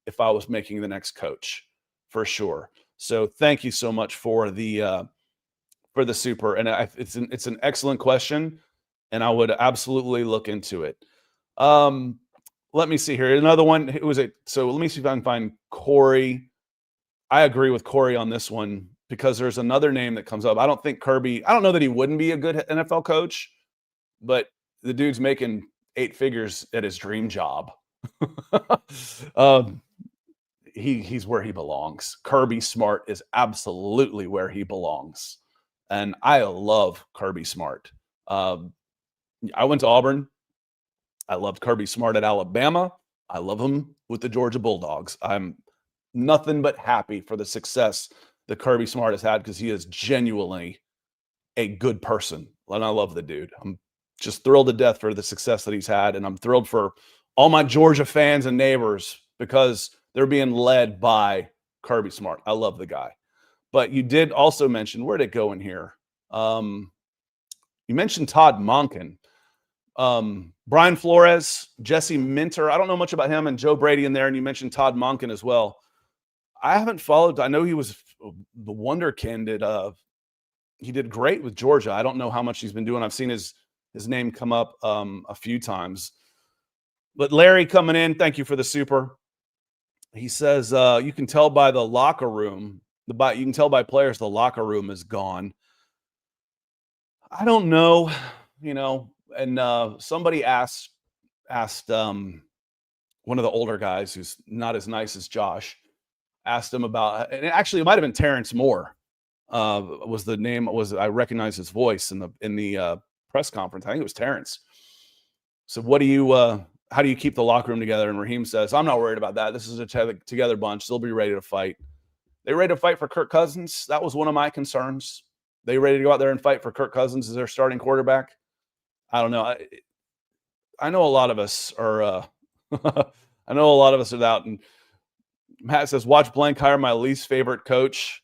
if I was making the next coach, for sure. So thank you so much for the super. And it's an excellent question, and I would absolutely look into it. Let me see here. Another one. So let me see if I can find Corey. I agree with Corey on this one because there's another name that comes up. I don't think Kirby. I don't know that he wouldn't be a good NFL coach, but the dude's making 8 figures at his dream job. He's where he belongs. Kirby Smart is absolutely where he belongs. And I love Kirby Smart. I went to Auburn. I loved Kirby Smart at Alabama. I love him with the Georgia Bulldogs. I'm nothing but happy for the success that Kirby Smart has had because he is genuinely a good person. And I love the dude. I'm just thrilled to death for the success that he's had. And I'm thrilled for all my Georgia fans and neighbors because they're being led by Kirby Smart. I love the guy. But you did also mention, where'd it go in here? You mentioned Todd Monken. Brian Flores, Jesse Minter. I don't know much about him, and Joe Brady in there. And you mentioned Todd Monken as well. I haven't followed. I know he was the wonderkind at he did great with Georgia. I don't know how much he's been doing. I've seen his name come up a few times. But Larry coming in, thank you for the super. He says you can tell by the locker room, you can tell by players the locker room is gone. I don't know, and somebody asked one of the older guys who's not as nice as Josh. asked him about, and actually it might have been Terrence Moore. Was the name? I recognized his voice in the press conference. I think it was Terrence. So how do you keep the locker room together? And Raheem says, I'm not worried about that. This is a together bunch. They'll be ready to fight. They ready to fight for Kirk Cousins? That was one of my concerns. They ready to go out there and fight for Kirk Cousins as their starting quarterback? I don't know. I know a lot of us are I know a lot of us are out. And Matt says, watch blank hire my least favorite coach,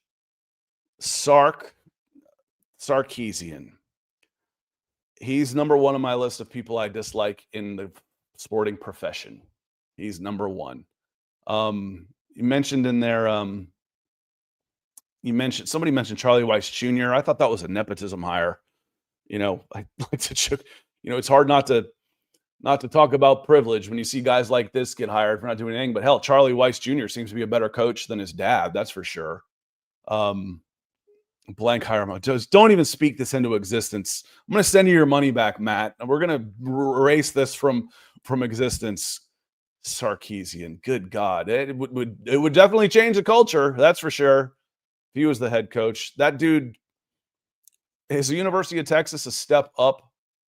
Sarkisian. He's number one on my list of people I dislike in the sporting profession. He's number one. You mentioned in there, somebody mentioned Charlie Weiss Jr. I thought that was a nepotism hire. I like to, it's hard not to talk about privilege when you see guys like this get hired for not doing anything. But hell, Charlie Weiss Jr. seems to be a better coach than his dad. That's for sure. Blank hire. Just don't even speak this into existence. I'm going to send you your money back, Matt, and we're going to erase this from existence. Sarkisian. Good God. It would definitely change the culture. That's for sure. If he was the head coach, that dude is the University of Texas a step up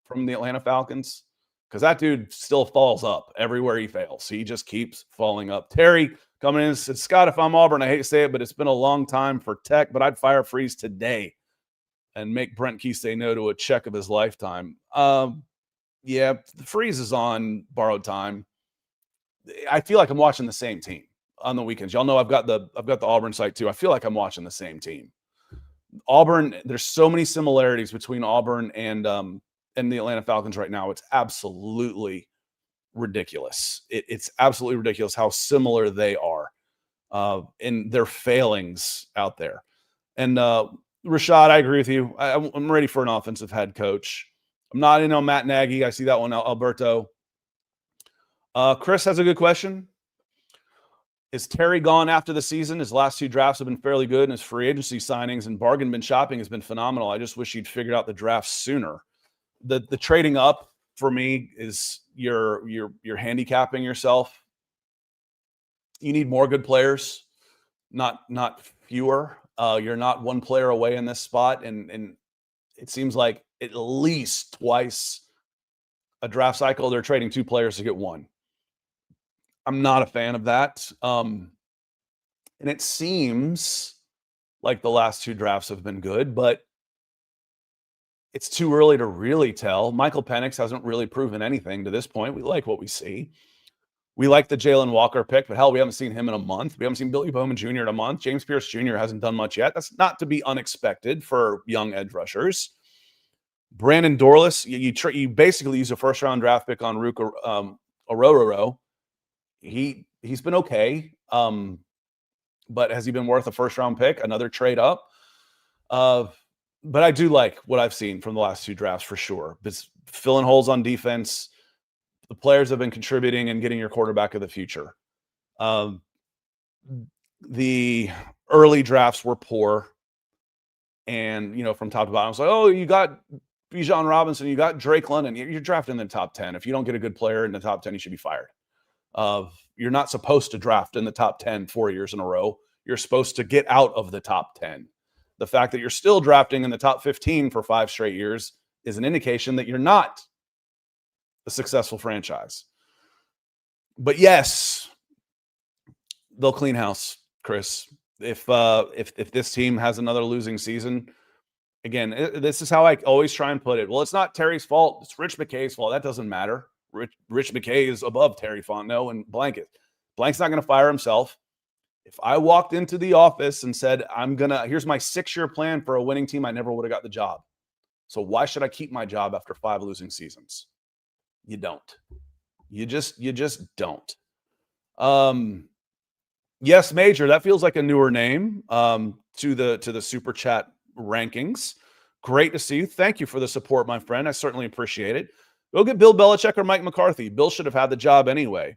from the Atlanta Falcons? Because that dude still falls up everywhere he fails. He just keeps falling up. Terry coming in and said, Scott, if I'm Auburn, I hate to say it, but it's been a long time for Tech, but I'd fire Freeze today and make Brent Key say no to a check of his lifetime. Yeah, Freeze is on borrowed time. I feel like I'm watching the same team on the weekends. Y'all know I've got the Auburn site too. I feel like I'm watching the same team. Auburn, there's so many similarities between Auburn and the Atlanta Falcons right now. It's absolutely ridiculous. It's absolutely ridiculous how similar they are in their failings out there. And Rashad, I agree with you. I'm ready for an offensive head coach. I'm not in on Matt Nagy. I see that one, Alberto. Chris has a good question. Is Terry gone after the season? His last two drafts have been fairly good, and his free agency signings and bargain bin shopping has been phenomenal. I just wish he'd figured out the draft sooner. The trading up for me is you're handicapping yourself. You need more good players, not fewer. You're not one player away in this spot, and it seems like at least twice a draft cycle they're trading two players to get one. I'm not a fan of that. And it seems like the last two drafts have been good, but it's too early to really tell. Michael Penix hasn't really proven anything to this point. We like what we see. We like the Jalen Walker pick, but hell, we haven't seen him in a month. We haven't seen Billy Bowman Jr. in a month. James Pierce Jr. hasn't done much yet. That's not to be unexpected for young edge rushers. Brandon Dorlus, you basically use a first-round draft pick on Rook Orororo. He's been okay, but has he been worth a first-round pick? Another trade up? But I do like what I've seen from the last two drafts for sure. It's filling holes on defense. The players have been contributing and getting your quarterback of the future. The early drafts were poor. And, from top to bottom, it's like, oh, you got Bijan Robinson, you got Drake London. You're drafting in the top 10. If you don't get a good player in the top 10, you should be fired. You're not supposed to draft in the top 10 4 years in a row. You're supposed to get out of the top 10. The fact that you're still drafting in the top 15 for 5 straight years is an indication that you're not a successful franchise. But yes, they'll clean house, Chris. If this team has another losing season, again, this is how I always try and put it. Well, it's not Terry's fault. It's Rich McKay's fault. That doesn't matter. Rich McKay is above Terry Fontenot and Blanket. Blank's not going to fire himself. If I walked into the office and said, here's my 6-year plan for a winning team, I never would have got the job. So why should I keep my job after 5 losing seasons? You don't. You just don't. Yes, Major, that feels like a newer name to the Super Chat rankings. Great to see you. Thank you for the support, my friend. I certainly appreciate it. Go get Bill Belichick or Mike McCarthy. Bill should have had the job anyway.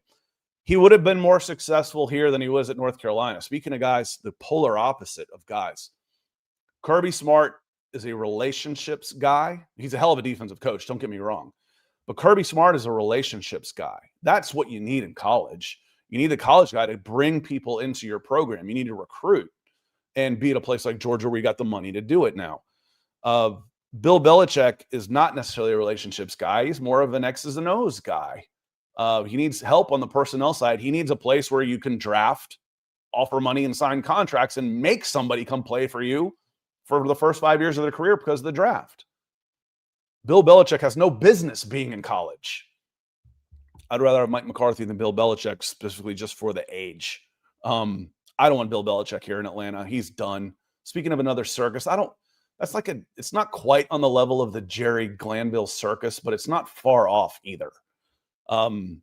He would have been more successful here than he was at North Carolina. Speaking of guys, the polar opposite of guys. Kirby Smart is a relationships guy. He's a hell of a defensive coach, don't get me wrong. But Kirby Smart is a relationships guy. That's what you need in college. You need the college guy to bring people into your program. You need to recruit and be at a place like Georgia where you got the money to do it now. Bill Belichick is not necessarily a relationships guy. He's more of an X's and O's guy. He needs help on the personnel side. He needs a place where you can draft, offer money, and sign contracts and make somebody come play for you for the first 5 years of their career because of the draft. Bill Belichick has no business being in college. I'd rather have Mike McCarthy than Bill Belichick, specifically just for the age. I don't want Bill Belichick here in Atlanta. He's done. Speaking of another circus, it's not quite on the level of the Jerry Glanville circus, but it's not far off either. I'm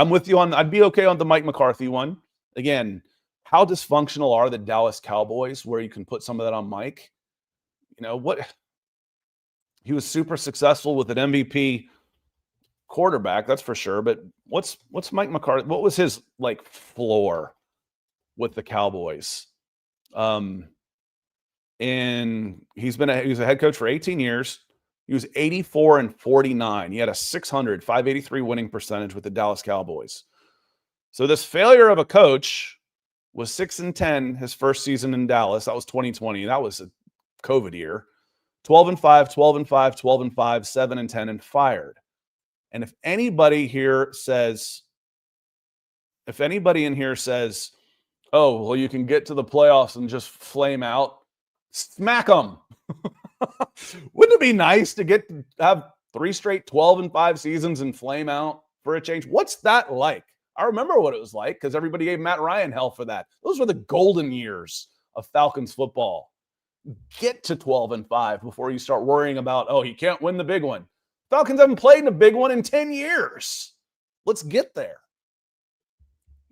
with you I'd be okay on the Mike McCarthy one. Again, how dysfunctional are the Dallas Cowboys where you can put some of that on Mike? He was super successful with an MVP quarterback, that's for sure. But what's Mike McCarthy? What was his floor with the Cowboys? And he was a head coach for 18 years. He was 84-49. He had a 583 winning percentage with the Dallas Cowboys. So this failure of a coach was 6-10 his first season in Dallas. That was 2020. That was a COVID year. 12-5, 12-5, 12-5, 7-10, and fired. And if anybody in here says, oh, well, you can get to the playoffs and just flame out, smack them. Wouldn't it be nice to have 3 straight 12-5 seasons and flame out for a change? What's that like? I remember what it was like because everybody gave Matt Ryan hell for that. Those were the golden years of Falcons football. Get to 12-5 before you start worrying about, oh, he can't win the big one. Falcons haven't played in a big one in 10 years. Let's get there.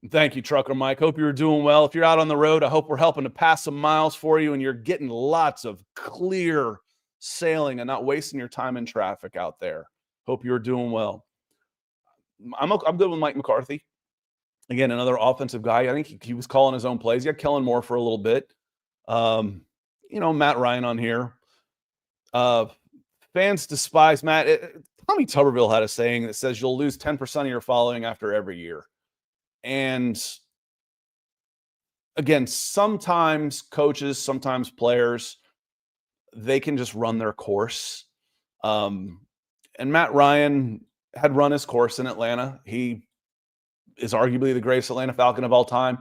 Thank you, Trucker Mike. Hope you're doing well. If you're out on the road, I hope we're helping to pass some miles for you and you're getting lots of clear sailing and not wasting your time in traffic out there. Hope you're doing well. I'm good with Mike McCarthy. Again, another offensive guy. I think he was calling his own plays. He had Kellen Moore for a little bit. Matt Ryan on here. Fans despise Matt. Tommy Tuberville had a saying that says you'll lose 10% of your following after every year. And again, sometimes coaches, sometimes players, they can just run their course. And Matt Ryan had run his course in Atlanta. He is arguably the greatest Atlanta Falcon of all time.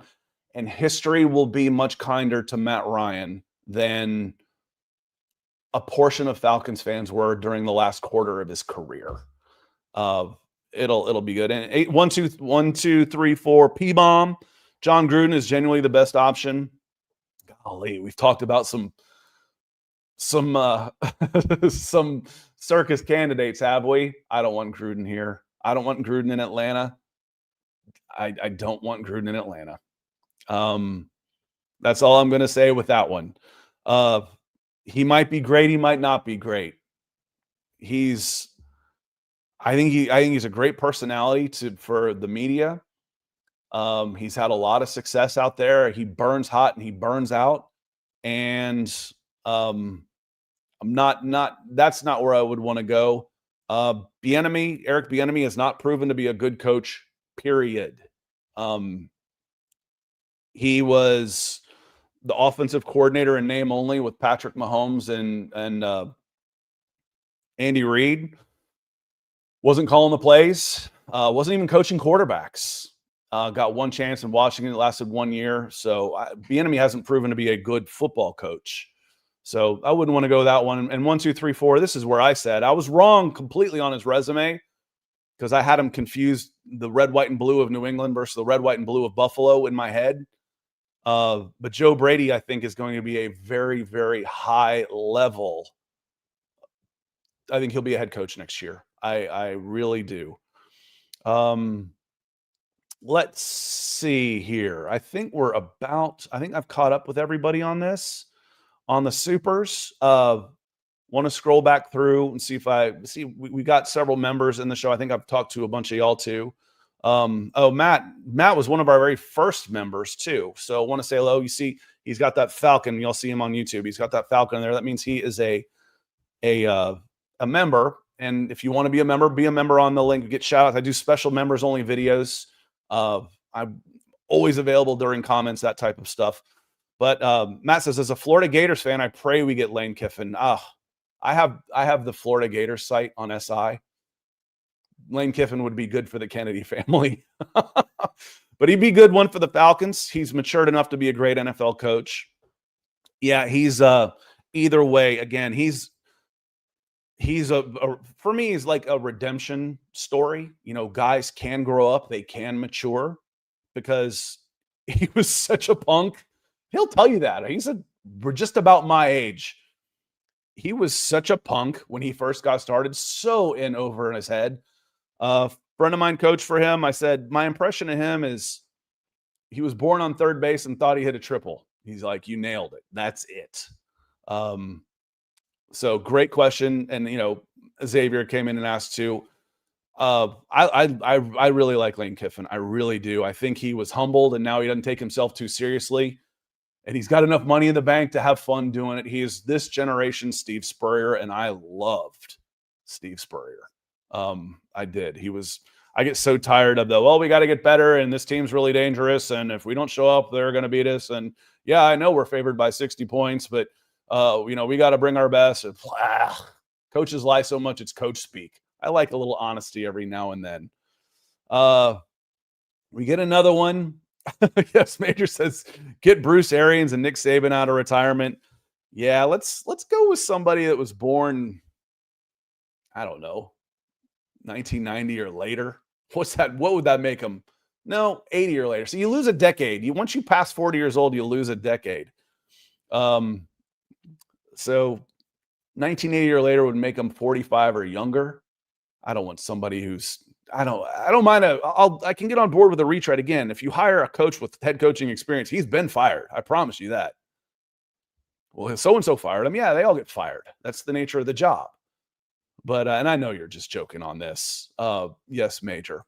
And history will be much kinder to Matt Ryan than a portion of Falcons fans were during the last quarter of his career. It'll be good. And 1, 2, 3, 4 P-bomb. John Gruden is genuinely the best option. Golly, we've talked about some circus candidates, have we? I don't want Gruden here. I don't want Gruden in Atlanta. I don't want Gruden in Atlanta. That's all I'm going to say with that one. He might be great. He might not be great. I think he's a great personality for the media. He's had a lot of success out there. He burns hot and he burns out. And that's not where I would want to go. Eric Bieniemy has not proven to be a good coach, period. He was the offensive coordinator in name only with Patrick Mahomes and Andy Reid. Wasn't calling the plays. Wasn't even coaching quarterbacks. Got one chance in Washington. It lasted 1 year. So Bieniemy hasn't proven to be a good football coach. So I wouldn't want to go that one. And 1, 2, 3, 4, this is where I said I was wrong completely on his resume because I had him confused the red, white, and blue of New England versus the red, white, and blue of Buffalo in my head. But Joe Brady, I think, is going to be a very, very high level. I think he'll be a head coach next year. I really do. Let's see here. I think I've caught up with everybody on this. On the supers, want to scroll back through and see if we got several members in the show. I think I've talked to a bunch of y'all too. Matt was one of our very first members too. So I want to say hello. You see, he's got that Falcon. You'll see him on YouTube. He's got that Falcon there. That means he is a member. And if you want to be a member on the link, get shout outs. I do special members only videos. always available during comments, that type of stuff. But Matt says, as a Florida Gators fan, I pray we get Lane Kiffin. I have the Florida Gators site on SI. Lane Kiffin would be good for the Kennedy family. But he'd be good one for the Falcons. He's matured enough to be a great NFL coach. Yeah, he's either way. Again, he's for me, he's like a redemption story. Guys can grow up, they can mature, because he was such a punk. He'll tell you that. We're just about my age. He was such a punk when he first got started, so over in his head. Friend of mine coached for him. I said, my impression of him is he was born on third base and thought he hit a triple. He's like, you nailed it. That's it. So great question. And, Xavier came in and asked too. I really like Lane Kiffin. I really do. I think he was humbled and now he doesn't take himself too seriously. And he's got enough money in the bank to have fun doing it. He is this generation Steve Spurrier, and I loved Steve Spurrier. I did. I get so tired of we got to get better and this team's really dangerous. And if we don't show up, they're going to beat us. And yeah, I know we're favored by 60 points, but we got to bring our best. And, coaches lie so much. It's coach speak. I like a little honesty every now and then. We get another one. Yes. Major says, get Bruce Arians and Nick Saban out of retirement. Yeah. Let's go with somebody that was born, I don't know, 1990 or later. What's that? What would that make them? No, 80 or later. So you lose a decade. Once you pass 40 years old, you lose a decade. So 1980 or later would make them 45 or younger. I don't want somebody who's, I don't mind. I can get on board with a retread again. If you hire a coach with head coaching experience, he's been fired. I promise you that. Well, so-and-so fired him. Yeah, they all get fired. That's the nature of the job. But, and I know you're just joking on this. Yes, Major.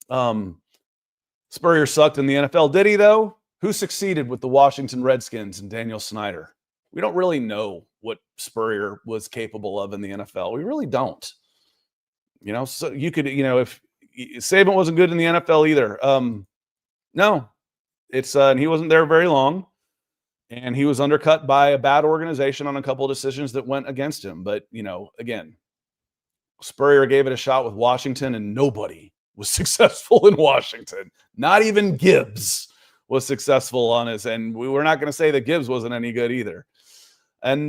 Spurrier sucked in the NFL. Did he, though? Who succeeded with the Washington Redskins and Daniel Snyder? We don't really know what Spurrier was capable of in the NFL. We really don't. So you could, if Saban wasn't good in the NFL either. No, and he wasn't there very long. And he was undercut by a bad organization on a couple of decisions that went against him. But, again, Spurrier gave it a shot with Washington, and nobody was successful in Washington. Not even Gibbs was successful on his end. We were not going to say that Gibbs wasn't any good either. And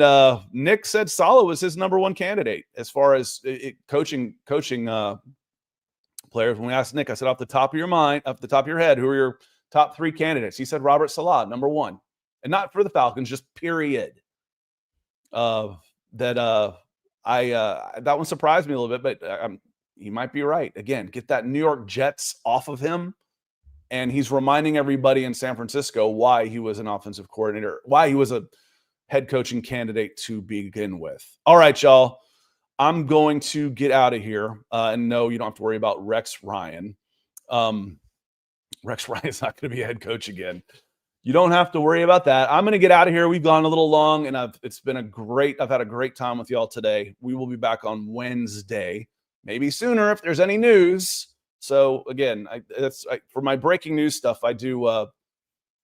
Nick said Saleh was his number one candidate as far as coaching players. When we asked Nick, I said, off the top of your head, who are your top three candidates? He said Robert Saleh, number one. And not for the Falcons, just period. That one surprised me a little bit, but he might be right. Again, get that New York Jets off of him, and he's reminding everybody in San Francisco why he was an offensive coordinator, why he was a head coaching candidate to begin with. All right, y'all. I'm going to get out of here. And no, you don't have to worry about Rex Ryan. Rex Ryan's not going to be a head coach again. You don't have to worry about that. I'm going to get out of here. We've gone a little long, and I've had a great time with y'all today. We will be back on Wednesday, maybe sooner if there's any news. So again, for my breaking news stuff, I do, I'm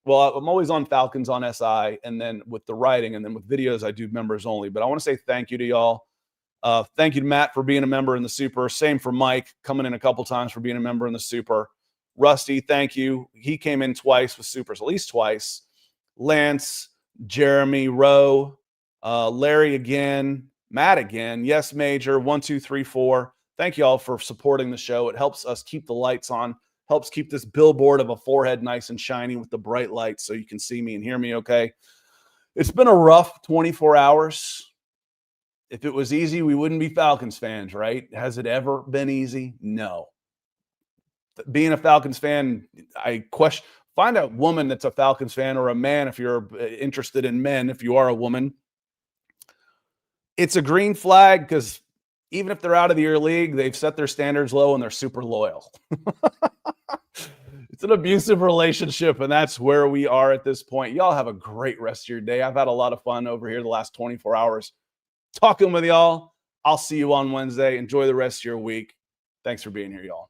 always on Falcons on SI, and then with the writing, and then with videos, I do members only. But I want to say thank you to y'all. Thank you to Matt for being a member in the Super. Same for Mike, coming in a couple times for being a member in the Super. Rusty, thank you. He came in twice with Supers, at least twice. Lance, Jeremy, Rowe, Larry again, Matt again. Yes, Major, 1, 2, 3, 4. Thank you all for supporting the show. It helps us keep the lights on, helps keep this billboard of a forehead nice and shiny with the bright lights so you can see me and hear me okay. It's been a rough 24 hours. If it was easy, we wouldn't be Falcons fans, right? Has it ever been easy? No. Being a Falcons fan, find a woman that's a Falcons fan, or a man if you're interested in men, if you are a woman. It's a green flag, because even if they're out of your league, they've set their standards low and they're super loyal. It's an abusive relationship, and that's where we are at this point. Y'all have a great rest of your day. I've had a lot of fun over here the last 24 hours talking with y'all. I'll see you on Wednesday. Enjoy the rest of your week. Thanks for being here, y'all.